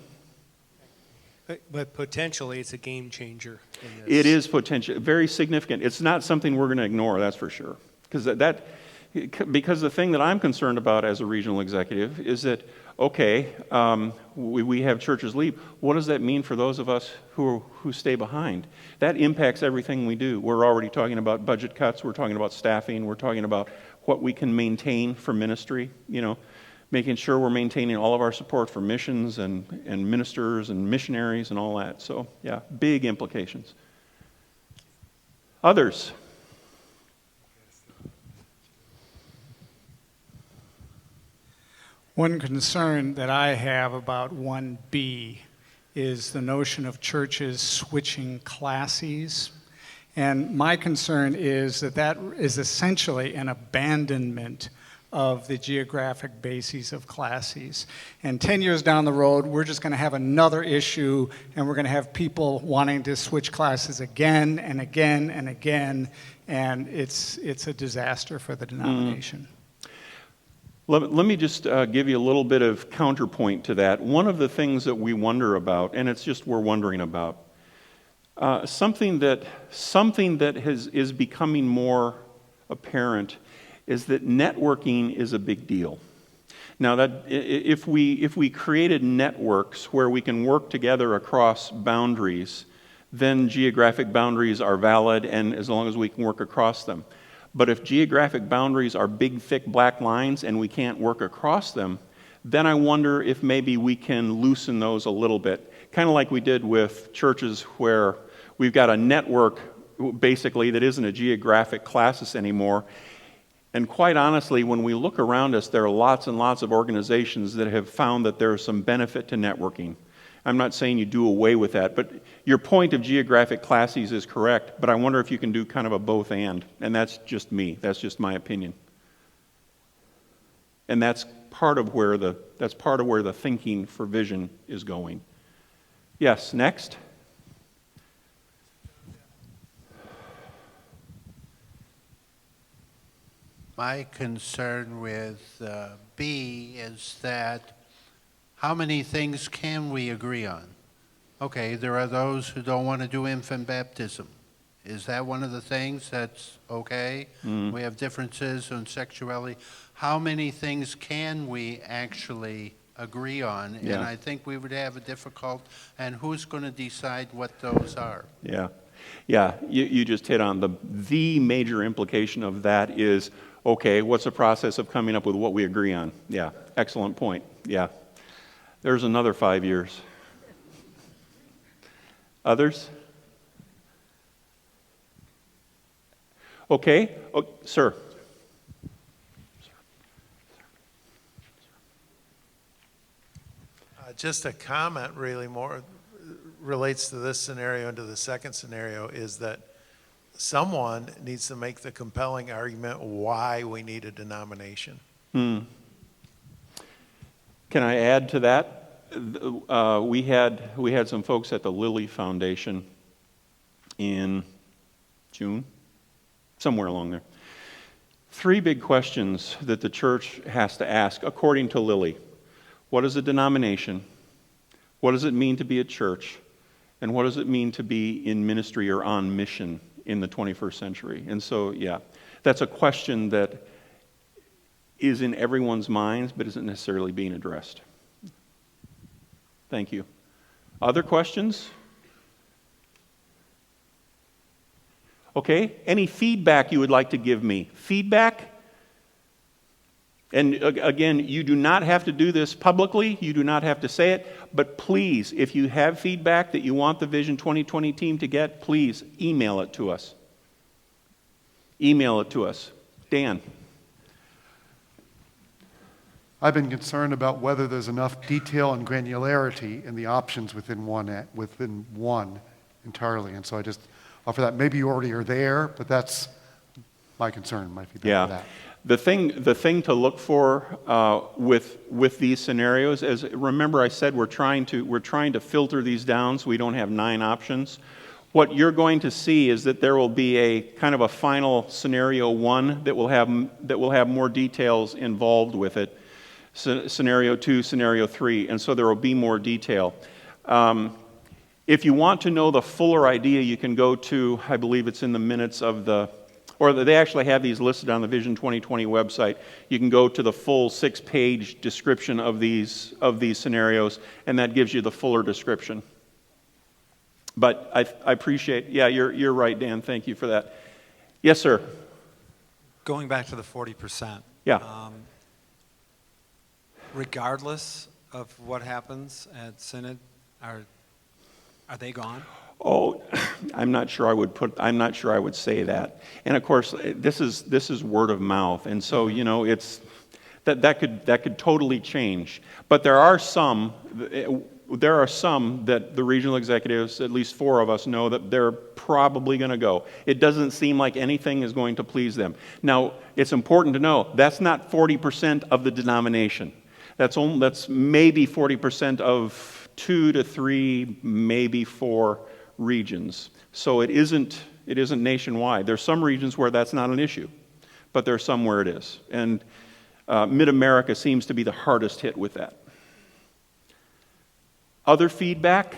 But potentially it's a game changer in this. It is potentially very significant. It's not something we're going to ignore, that's for sure. Because the thing that I'm concerned about as a regional executive is that, okay, we have churches leave. What does that mean for those of us who stay behind? That impacts everything we do. We're already talking about budget cuts. We're talking about staffing. We're talking about what we can maintain for ministry, making sure we're maintaining all of our support for missions and ministers and missionaries and all that. So, yeah, big implications. Others? One concern that I have about 1B is the notion of churches switching classes. And my concern is that is essentially an abandonment of the geographic bases of classes. And 10 years down the road, we're just going to have another issue, and we're going to have people wanting to switch classes again and again and again, and it's a disaster for the denomination. Let me just give you a little bit of counterpoint to that. One of the things that we wonder about, and it's just we're wondering about, something that is becoming more apparent is that networking is a big deal. Now, that if we created networks where we can work together across boundaries, then geographic boundaries are valid, and as long as we can work across them. But if geographic boundaries are big, thick black lines and we can't work across them, then I wonder if maybe we can loosen those a little bit. Kind of like we did with churches where we've got a network, basically, that isn't a geographic classis anymore. And quite honestly, when we look around us, there are lots and lots of organizations that have found that there is some benefit to networking. I'm not saying you do away with that, but your point of geographic classes is correct, but I wonder if you can do kind of a both and that's just me. That's just my opinion. And that's part of where the thinking for vision is going. Yes, next. My concern with B is that how many things can we agree on? Okay, there are those who don't want to do infant baptism. Is that one of the things that's okay? We have differences on sexuality. How many things can we actually agree on? Yeah. And I think we would have a difficult, and who's going to decide what those are? Yeah, you just hit on the major implication of that is, okay, what's the process of coming up with what we agree on? Yeah, excellent point. Yeah. There's another 5 years. Others? Okay. Oh, sir. Just a comment really more relates to this scenario and to the second scenario is that someone needs to make the compelling argument why we need a denomination. Can I add to that? We had some folks at the Lilly Foundation in June, somewhere along there. 3 big questions that the church has to ask, according to Lilly. What is a denomination? What does it mean to be a church? And what does it mean to be in ministry or on mission in the 21st century? And so, yeah, that's a question that is in everyone's minds, but isn't necessarily being addressed. Thank you. Other questions? Okay, any feedback you would like to give me? Feedback? And again, you do not have to do this publicly, you do not have to say it, but please, if you have feedback that you want the Vision 2020 team to get, please email it to us. Email it to us. Dan. I've been concerned about whether there's enough detail and granularity in the options within one entirely, and so I just offer that. Maybe you already are there, but that's my concern, my feedback for that. The thing to look for with these scenarios is, remember I said we're trying to filter these down so we don't have 9 options. What you're going to see is that there will be a kind of a final scenario 1 that will have more details involved with it. Scenario 2, scenario 3, and so there will be more detail. If you want to know the fuller idea, you can go to, I believe it's in the minutes of or they actually have these listed on the Vision 2020 website. You can go to the full 6-page description of these scenarios, and that gives you the fuller description. But I appreciate, you're right, Dan, thank you for that. Yes, sir? Going back to the 40%. Yeah. Regardless of what happens at Synod, are they gone? Oh, I'm not sure I would say that. And of course, this is word of mouth, and so it's that could totally change. But there are some that the regional executives, at least 4 of us, know that they're probably going to go. It doesn't seem like anything is going to please them. Now, it's important to know that's not 40% of the denomination. That's maybe 40% of 2 to 3, maybe 4 regions. So it isn't nationwide. There's some regions where that's not an issue, but there's some where it is. And Mid-America seems to be the hardest hit with that. Other feedback?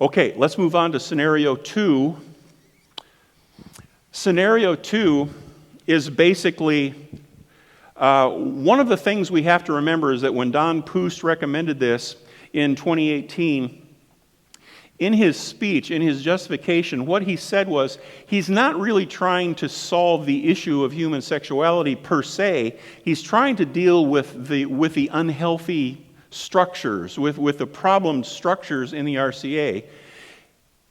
Okay, let's move on to scenario 2. Scenario 2 is basically one of the things we have to remember is that when Don Poost recommended this in 2018, in his speech, in his justification, what he said was he's not really trying to solve the issue of human sexuality per se. He's trying to deal with the unhealthy structures, with the problem structures in the RCA.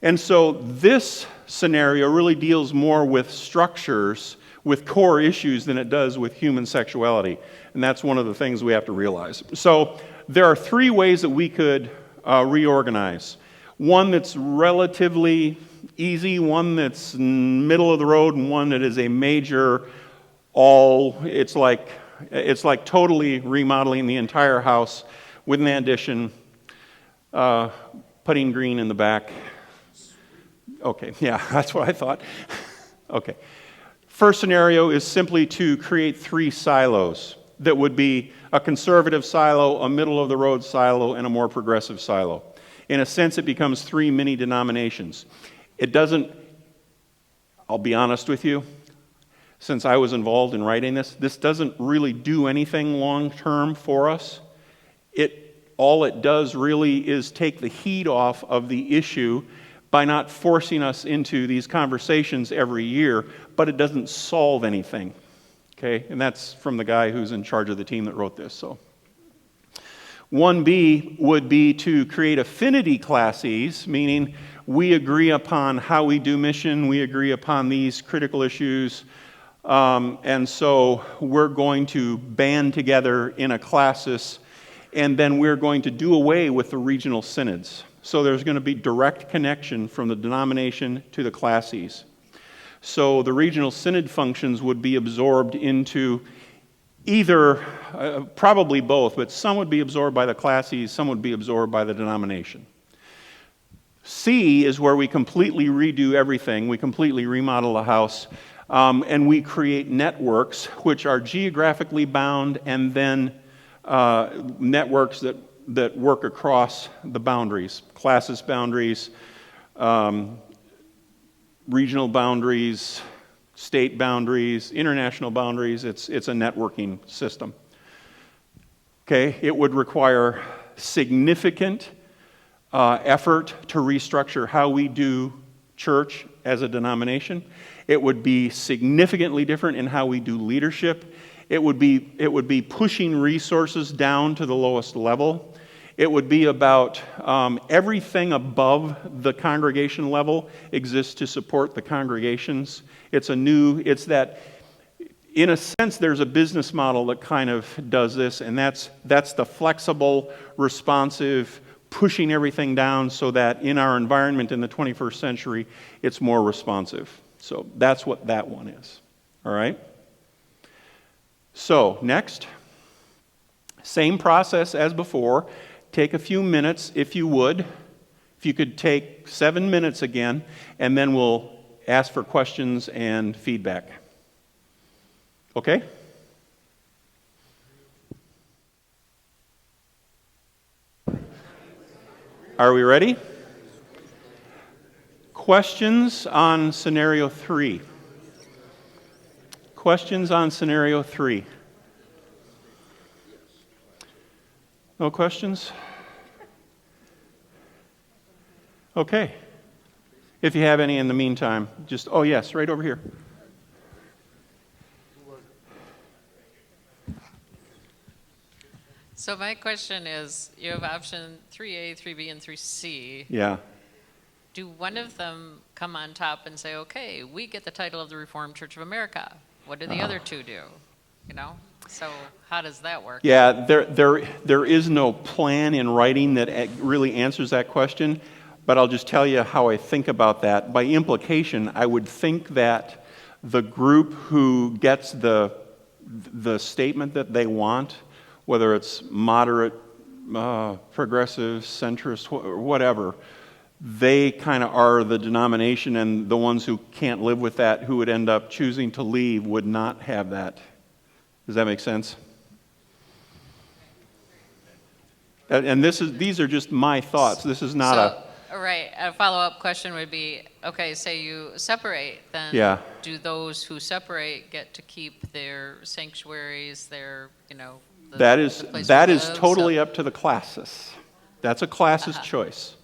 And so this scenario really deals more with structures, with core issues than it does with human sexuality. And that's one of the things we have to realize. So there are 3 ways that we could reorganize. One that's relatively easy, one that's middle of the road, and one that is a major it's like totally remodeling the entire house with an addition, putting green in the back. Okay, yeah, that's what I thought. Okay. First scenario is simply to create 3 silos that would be a conservative silo, a middle-of-the-road silo, and a more progressive silo. In a sense, it becomes 3 mini denominations. It doesn't, I'll be honest with you, since I was involved in writing this doesn't really do anything long-term for us. All it does really is take the heat off of the issue by not forcing us into these conversations every year, but it doesn't solve anything. Okay, and that's from the guy who's in charge of the team that wrote this. So 1B would be to create affinity classes, meaning we agree upon how we do mission, we agree upon these critical issues, and so we're going to band together in a classis, and then we're going to do away with the regional synods. So there's going to be direct connection from the denomination to the classes. So the regional synod functions would be absorbed into either, probably both, but some would be absorbed by the classes, some would be absorbed by the denomination. C is where we completely redo everything. We completely remodel the house, and we create networks which are geographically bound, and then networks that work across the boundaries, classes boundaries, regional boundaries, state boundaries, international boundaries. It's a networking system. Okay, it would require significant effort to restructure how we do church as a denomination. It would be significantly different in how we do leadership. It would be pushing resources down to the lowest level. It would be about everything above the congregation level exists to support the congregations. It's that, in a sense, there's a business model that kind of does this, and that's the flexible, responsive, pushing everything down so that in our environment in the 21st century, it's more responsive. So that's what that one is. All right? So, next. Same process as before. Take a few minutes, if you would. If you could take 7 minutes again, and then we'll ask for questions and feedback. Okay? Are we ready? Questions on scenario 3. Questions on scenario 3. No questions? Okay. If you have any in the meantime, just, oh yes, right over here. So my question is, you have option 3A, 3B, and 3C. Yeah. Do one of them come on top and say, okay, we get the title of the Reformed Church of America? What do the other two do? You know? So how does that work? Yeah, there is no plan in writing that really answers that question, but I'll just tell you how I think about that. By implication, I would think that the group who gets the statement that they want, whether it's moderate, progressive, centrist, or whatever, they kind of are the denomination, and the ones who can't live with that, who would end up choosing to leave, would not have that. Does that make sense? And these are just my thoughts. This is not Right. A follow-up question would be, okay, say you separate, then Yeah. do those who separate get to keep their sanctuaries, their, the that is place that to is live, totally so- up to the classis. That's a classis choice.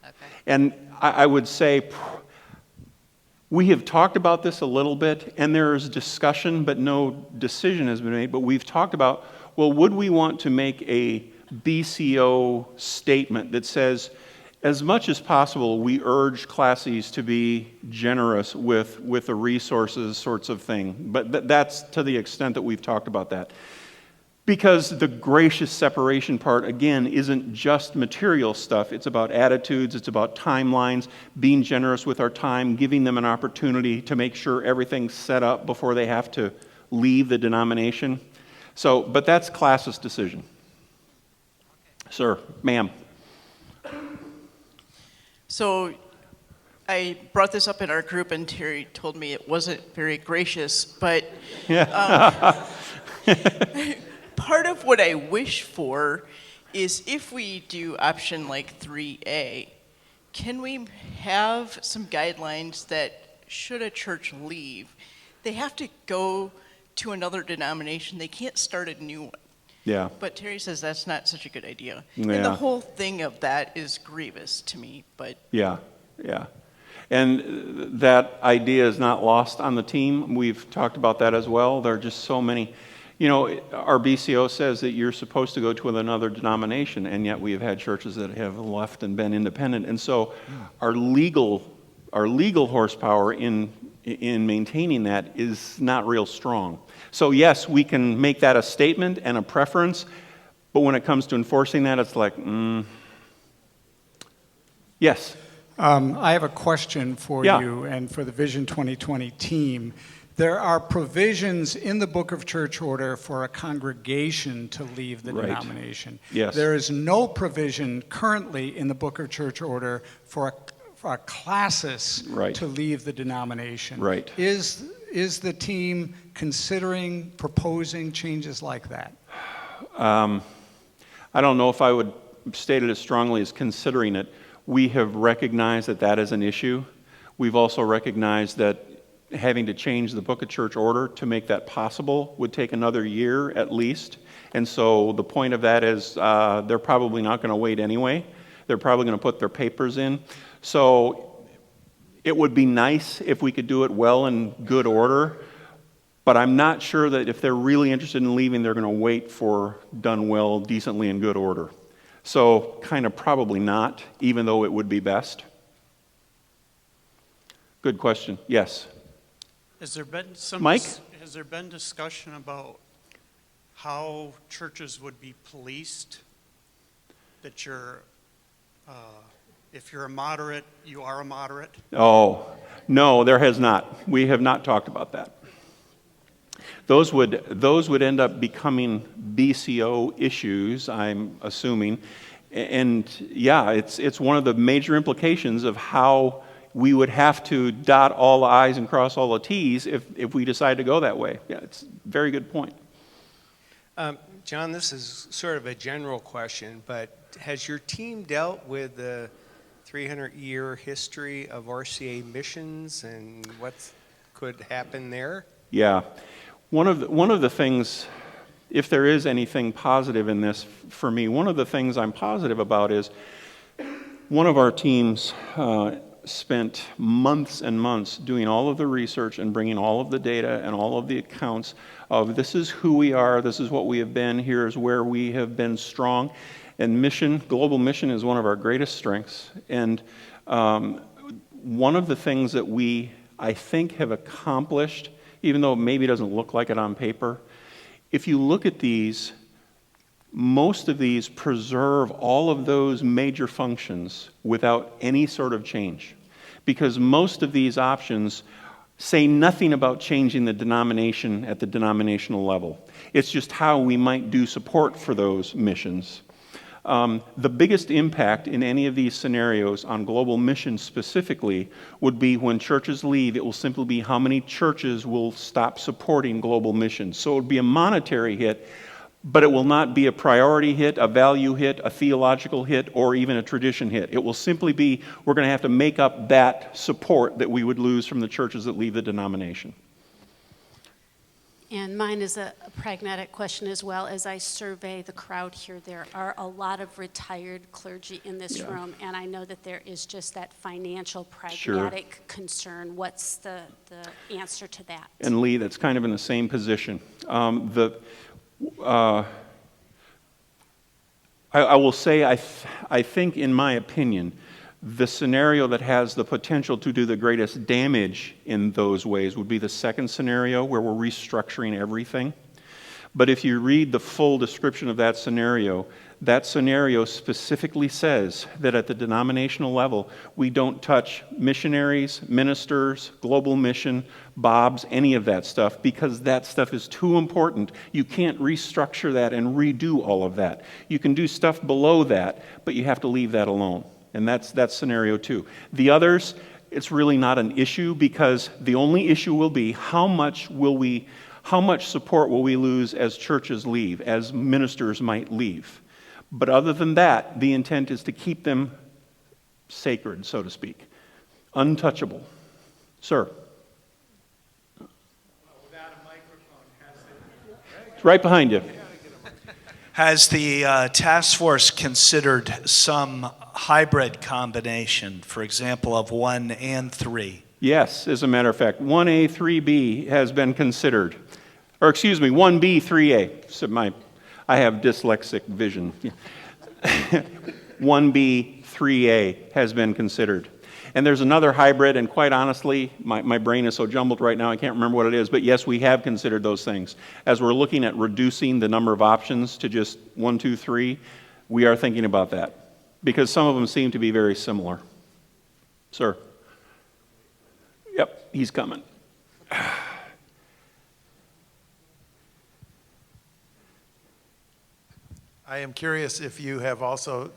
Okay. And I would say we have talked about this a little bit, and there is discussion, but no decision has been made. But we've talked about, well, would we want to make a BCO statement that says, as much as possible, we urge classes to be generous with the resources sorts of thing. But that's to the extent that we've talked about that. Because the gracious separation part, again, isn't just material stuff. It's about attitudes, it's about timelines, being generous with our time, giving them an opportunity to make sure everything's set up before they have to leave the denomination. So, but that's classis decision. Sir, ma'am. So I brought this up in our group, and Terry told me it wasn't very gracious, but part of what I wish for is if we do option like 3A, can we have some guidelines that should a church leave, they have to go to another denomination. They can't start a new one. Yeah. But Terry says that's not such a good idea. Yeah. And the whole thing of that is grievous to me, but Yeah, yeah. And that idea is not lost on the team. We've talked about that as well. There are just so many. You know, our BCO says that you're supposed to go to another denomination, and yet we have had churches that have left and been independent. And so our legal horsepower in maintaining that is not real strong. So yes, we can make that a statement and a preference, but when it comes to enforcing that, it's like, Yes. I have a question for Yeah. you and for the Vision 2020 team. There are provisions in the Book of Church Order for a congregation to leave the Right. denomination. Yes. There is no provision currently in the Book of Church Order for a classis Right. to leave the denomination. Right. Is the team considering proposing changes like that? I don't know if I would state it as strongly as considering it. We have recognized that that is an issue. We've also recognized that having to change the Book of Church Order to make that possible would take another year at least. And so the point of that is they're probably not going to wait anyway. They're probably going to put their papers in. So it would be nice if we could do it well in good order, but I'm not sure that if they're really interested in leaving, they're going to wait for done well, decently, in good order. So kind of probably not, even though it would be best. Good question. Yes. Has there been some Mike? Has there been discussion about how churches would be policed? That you're, if you're a moderate, you are a moderate? Oh, no, there has not. We have not talked about that. Those would end up becoming BCO issues, I'm assuming. And yeah, it's one of the major implications of how we would have to dot all the I's and cross all the T's if we decide to go that way. Yeah, it's a very good point. John, this is sort of a general question, but has your team dealt with the 300-year history of RCA missions and what could happen there? Yeah. One of the things, if there is anything positive in this for me, one of the things I'm positive about is one of our teams spent months and months doing all of the research and bringing all of the data and all of the accounts of this is who we are, this is what we have been, here's where we have been strong. And mission, global mission, is one of our greatest strengths. And one of the things that we, I think, have accomplished, even though it maybe doesn't look like it on paper, if you look at these, most of these preserve all of those major functions without any sort of change. Because most of these options say nothing about changing the denomination at the denominational level. It's just how we might do support for those missions. The biggest impact in any of these scenarios on global mission specifically would be when churches leave, it will simply be how many churches will stop supporting global missions. So it would be a monetary hit, but it will not be a priority hit, a value hit, a theological hit, or even a tradition hit. It will simply be, we're going to have to make up that support that we would lose from the churches that leave the denomination. And mine is a pragmatic question as well. As I survey the crowd here, there are a lot of retired clergy in this room, and I know that there is just that financial, pragmatic concern. What's the answer to that? And Lee, that's kind of in the same position. I will say, I think, in my opinion, the scenario that has the potential to do the greatest damage in those ways would be the second scenario, where we're restructuring everything. But if you read the full description of that scenario specifically says that at the denominational level, we don't touch missionaries, ministers, global mission, BOBs, any of that stuff, because that stuff is too important. You can't restructure that and redo all of that. You can do stuff below that, but you have to leave that alone. And that's scenario two. The others, it's really not an issue, because the only issue will be how much support will we lose as churches leave, as ministers might leave. But other than that, the intent is to keep them sacred, so to speak, untouchable. Sir. Without a microphone, It's right behind you. Has the task force considered some hybrid combination, for example, of 1 and 3? Yes, as a matter of fact, 1A, 3B has been considered. Or excuse me, 1B, 3A. So I have dyslexic vision. 1B, 3A has been considered. And there's another hybrid, and quite honestly, my brain is so jumbled right now, I can't remember what it is, but yes, we have considered those things. As we're looking at reducing the number of options to just 1, 2, 3, we are thinking about that. because some of them seem to be very similar. Sir? Yep, he's coming. I am curious if you have also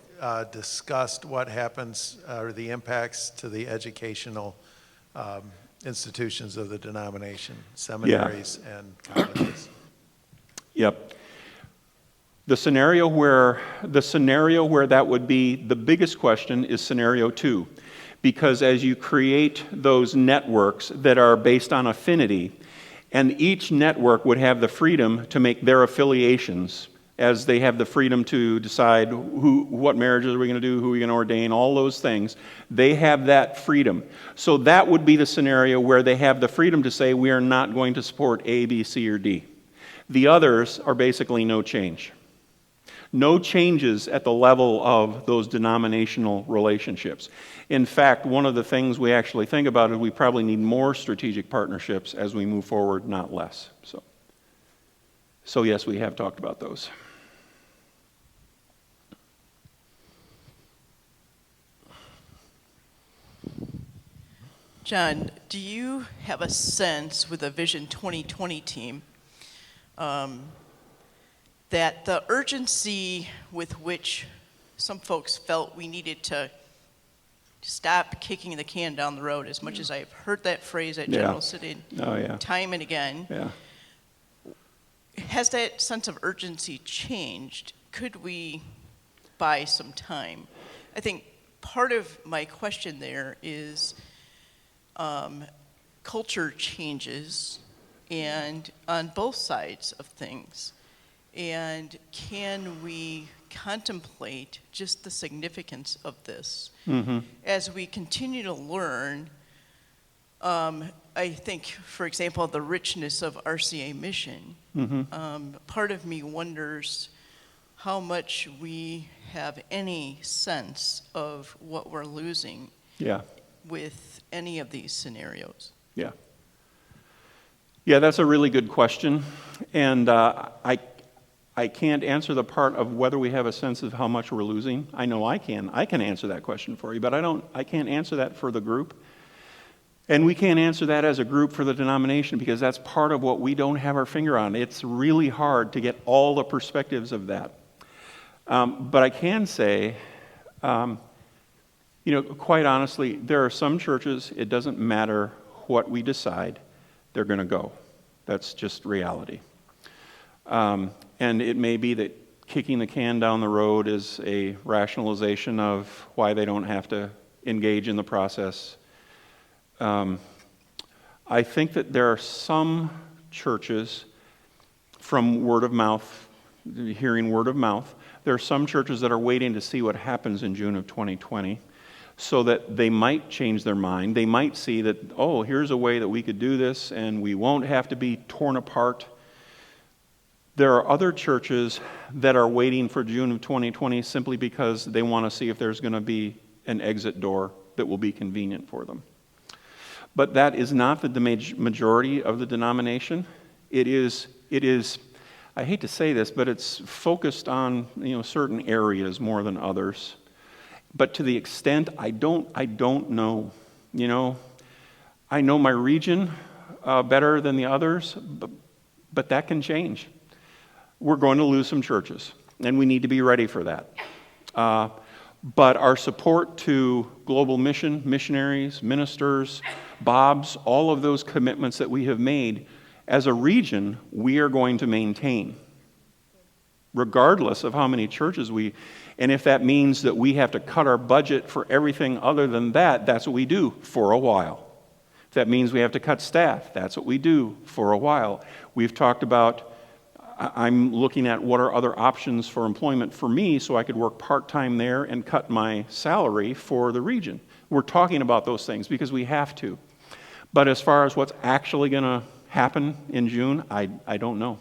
discussed what happens or the impacts to the educational institutions of the denomination, seminaries and colleges. Yep. The scenario where that would be the biggest question is scenario 2. Because as you create those networks that are based on affinity, and each network would have the freedom to make their affiliations, as they have the freedom to decide what marriages are we going to do, who are we going to ordain, all those things. They have that freedom. So that would be the scenario where they have the freedom to say, we are not going to support A, B, C, or D. The others are basically no change. No changes at the level of those denominational relationships. In fact, one of the things we actually think about is we probably need more strategic partnerships as we move forward, not less. So yes, we have talked about those. John, do you have a sense with the Vision 2020 team that the urgency with which some folks felt we needed to stop kicking the can down the road, as much as I've heard that phrase at General Synod time and again, has that sense of urgency changed? Could we buy some time? I think part of my question there is culture changes, and on both sides of things. And can we contemplate just the significance of this as we continue to learn? I think, for example, the richness of RCA mission. Part of me wonders how much we have any sense of what we're losing with any of these scenarios. Yeah, that's a really good question. And I can't answer the part of whether we have a sense of how much we're losing. I know I can. I can answer that question for you, but I can't answer that for the group. And we can't answer that as a group for the denomination because that's part of what we don't have our finger on. It's really hard to get all the perspectives of that. But I can say, quite honestly, there are some churches, it doesn't matter what we decide, they're going to go. That's just reality. And it may be that kicking the can down the road is a rationalization of why they don't have to engage in the process. I think that there are some churches, from word of mouth, hearing word of mouth, there are some churches that are waiting to see what happens in June of 2020 so that they might change their mind. They might see that, oh, here's a way that we could do this and we won't have to be torn apart. There are other churches that are waiting for June of 2020 simply because they want to see if there's going to be an exit door that will be convenient for them. But that is not the majority of the denomination. It is, I hate to say this, but it's focused on certain areas more than others. But to the extent, I don't know. I know my region better than the others, but that can change. We're going to lose some churches, and we need to be ready for that. But our support to global mission, missionaries, ministers, Bobs, all of those commitments that we have made, as a region, we are going to maintain, regardless of how many churches and if that means that we have to cut our budget for everything other than that, that's what we do for a while. If that means we have to cut staff, that's what we do for a while. We've talked about, I'm looking at what are other options for employment for me so I could work part-time there and cut my salary for the region. We're talking about those things because we have to. But as far as what's actually going to happen in June, I don't know.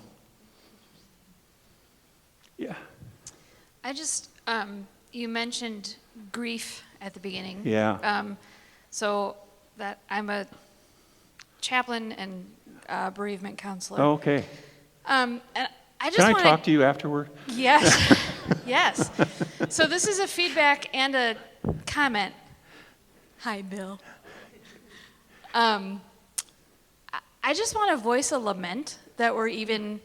Yeah. I just, you mentioned grief at the beginning. Yeah. So that I'm a chaplain and bereavement counselor. Oh, okay. And I just Can I talk to you afterward? Yes. Yes. So this is a feedback and a comment. Hi, Bill. I just want to voice a lament that we're even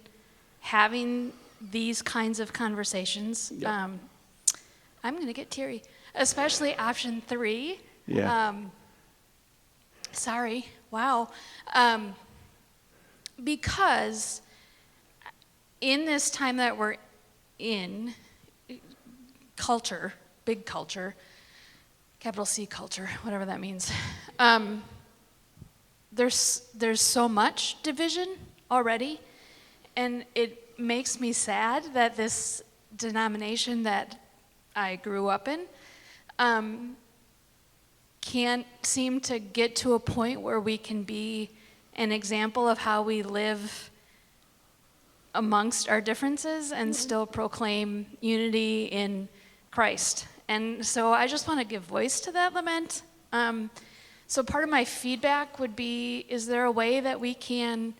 having these kinds of conversations. Yep. I'm going to get teary, especially option 3. Yeah. Sorry. Wow. Because in this time that we're in, culture, big culture, capital C culture, whatever that means, there's so much division already, and it makes me sad that this denomination that I grew up in can't seem to get to a point where we can be an example of how we live amongst our differences and still proclaim unity in Christ. And so I just want to give voice to that lament. So part of my feedback would be, is there a way that we can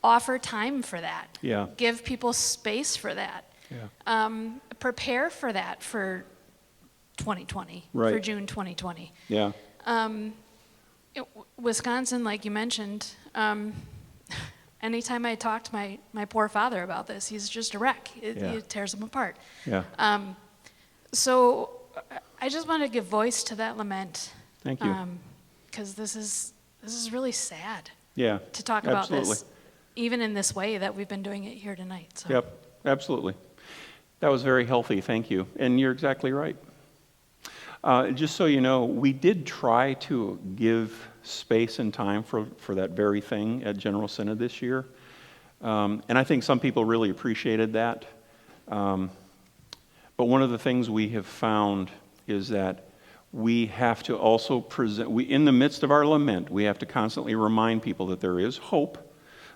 offer time for that? Yeah. Give people space for that. Yeah. Prepare for that for 2020, Right. for June 2020. Yeah. Wisconsin, like you mentioned, anytime I talk to my poor father about this, he's just a wreck. It tears him apart. Yeah. So I just want to give voice to that lament. Thank you. Because this is really sad. Yeah. To talk Absolutely. about this, even in this way that we've been doing it here tonight. So. Yep. Absolutely. That was very healthy. Thank you. And you're exactly right. Just so you know, we did try to give space and time for that very thing at General Synod this year. And I think some people really appreciated that. But one of the things we have found is that we have to also present, in the midst of our lament, we have to constantly remind people that there is hope,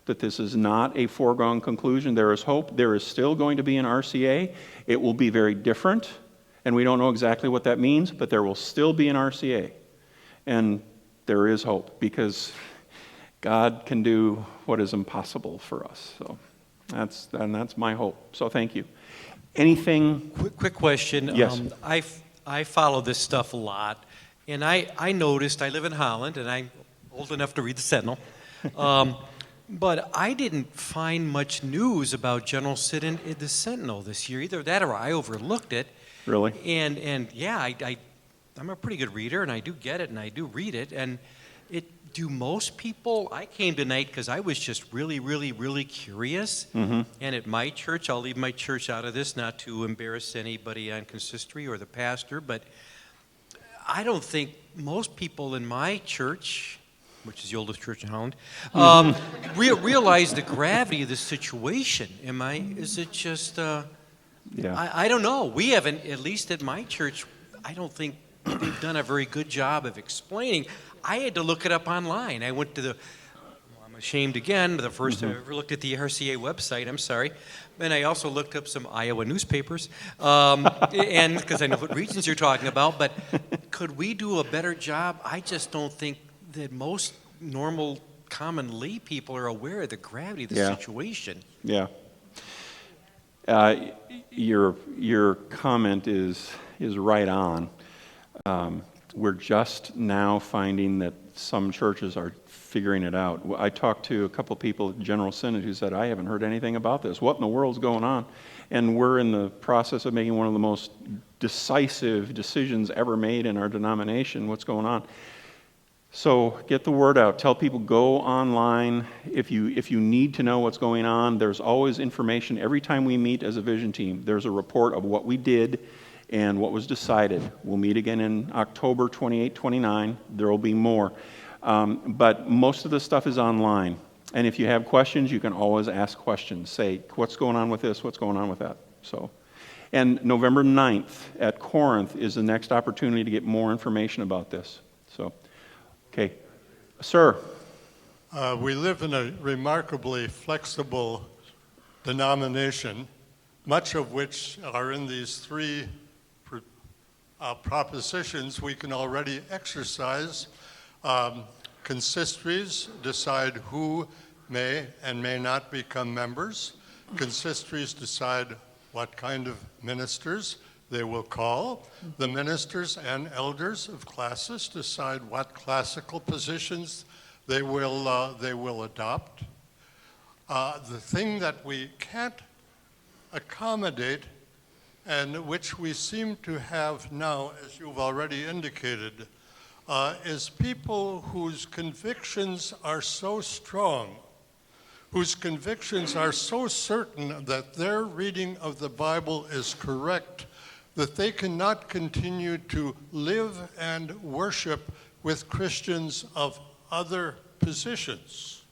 that this is not a foregone conclusion. There is hope. There is still going to be an RCA. It will be very different, and we don't know exactly what that means, but there will still be an RCA. And there is hope, because God can do what is impossible for us. So that's my hope. So thank you. Anything? Quick question. Yes. I follow this stuff a lot, and I noticed, I live in Holland, and I'm old enough to read the Sentinel, but I didn't find much news about General Synod in the Sentinel this year. Either that or I overlooked it. Really? And yeah, I'm a pretty good reader, and I do get it, and I do read it, and do most people, I came tonight because I was just really, really, really curious. Mm-hmm. And at my church, I'll leave my church out of this, not to embarrass anybody on consistory or the pastor, but I don't think most people in my church, which is the oldest church in Holland, realize the gravity of the situation. Is it just, Yeah. I don't know. We haven't, at least at my church, I don't think they've done a very good job of explaining. I had to look it up online. I went to I'm ashamed again, the first time I ever looked at the RCA website, I'm sorry. And I also looked up some Iowa newspapers, and because I know what regions you're talking about, but could we do a better job? I just don't think that most normal, common lay people are aware of the gravity of the situation. Yeah. Your comment is right on. We're just now finding that some churches are figuring it out. I talked to a couple people at General Synod who said, I haven't heard anything about this. What in the world's going on? And we're in the process of making one of the most decisive decisions ever made in our denomination. What's going on? So get the word out. Tell people, go online. If you need to know what's going on, there's always information. Every time we meet as a vision team, there's a report of what we did and what was decided. We'll meet again in October 28, 29. There will be more. But most of the stuff is online. And if you have questions, you can always ask questions. Say, what's going on with this? What's going on with that? So, and November 9th at Corinth is the next opportunity to get more information about this. So, okay. Sir. We live in a remarkably flexible denomination, much of which are in these three propositions we can already exercise. Consistories decide who may and may not become members. Consistories decide what kind of ministers they will call. The ministers and elders of Classis decide what classical positions they will adopt. The thing that we can't accommodate, and which we seem to have now, as you've already indicated, is people whose convictions are so strong, whose convictions are so certain that their reading of the Bible is correct, that they cannot continue to live and worship with Christians of other positions.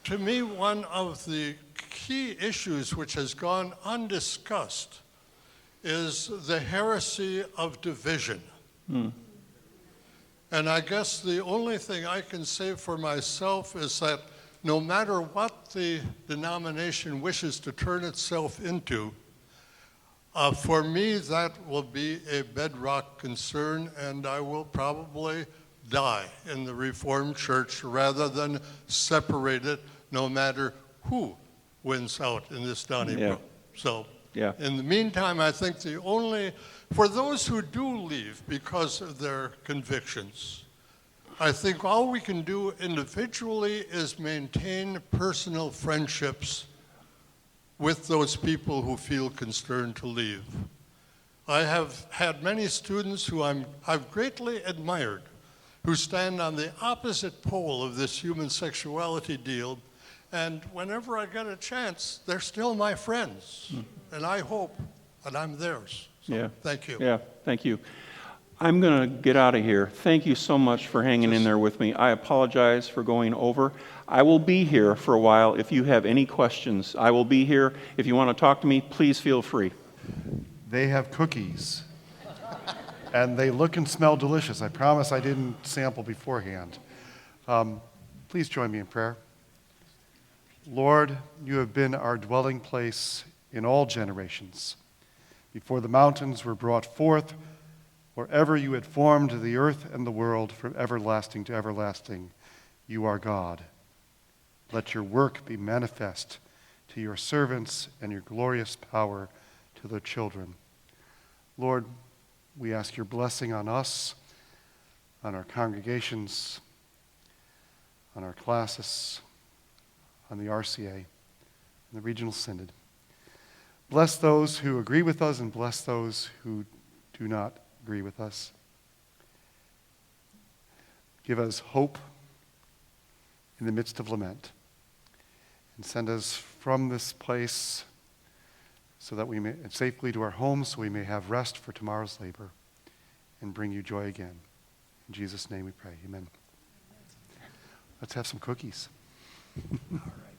To me, one of the key issues which has gone undiscussed is the heresy of division. And I guess the only thing I can say for myself is that no matter what the denomination wishes to turn itself into, for me that will be a bedrock concern, and I will probably die in the Reformed Church rather than separate it, no matter who wins out in this Donnybrook. So in the meantime, I think for those who do leave because of their convictions, I think all we can do individually is maintain personal friendships with those people who feel concerned to leave. I have had many students who I've greatly admired who stand on the opposite pole of this human sexuality deal, and whenever I get a chance, they're still my friends, and I hope that I'm theirs. So, thank you. Yeah, thank you. I'm going to get out of here. Thank you so much for hanging in there with me. I apologize for going over. I will be here for a while if you have any questions. I will be here. If you want to talk to me, please feel free. They have cookies, and they look and smell delicious. I promise I didn't sample beforehand. Please join me in prayer. Lord, you have been our dwelling place in all generations. Before the mountains were brought forth, wherever you had formed the earth and the world from everlasting to everlasting, you are God. Let your work be manifest to your servants and your glorious power to their children. Lord, we ask your blessing on us, on our congregations, on our classes, on the RCA, and the Regional Synod. Bless those who agree with us and bless those who do not agree with us. Give us hope in the midst of lament, and send us from this place so that we may safely to our homes, so we may have rest for tomorrow's labor and bring you joy again. In Jesus' name we pray. Amen. Let's have some cookies. All right.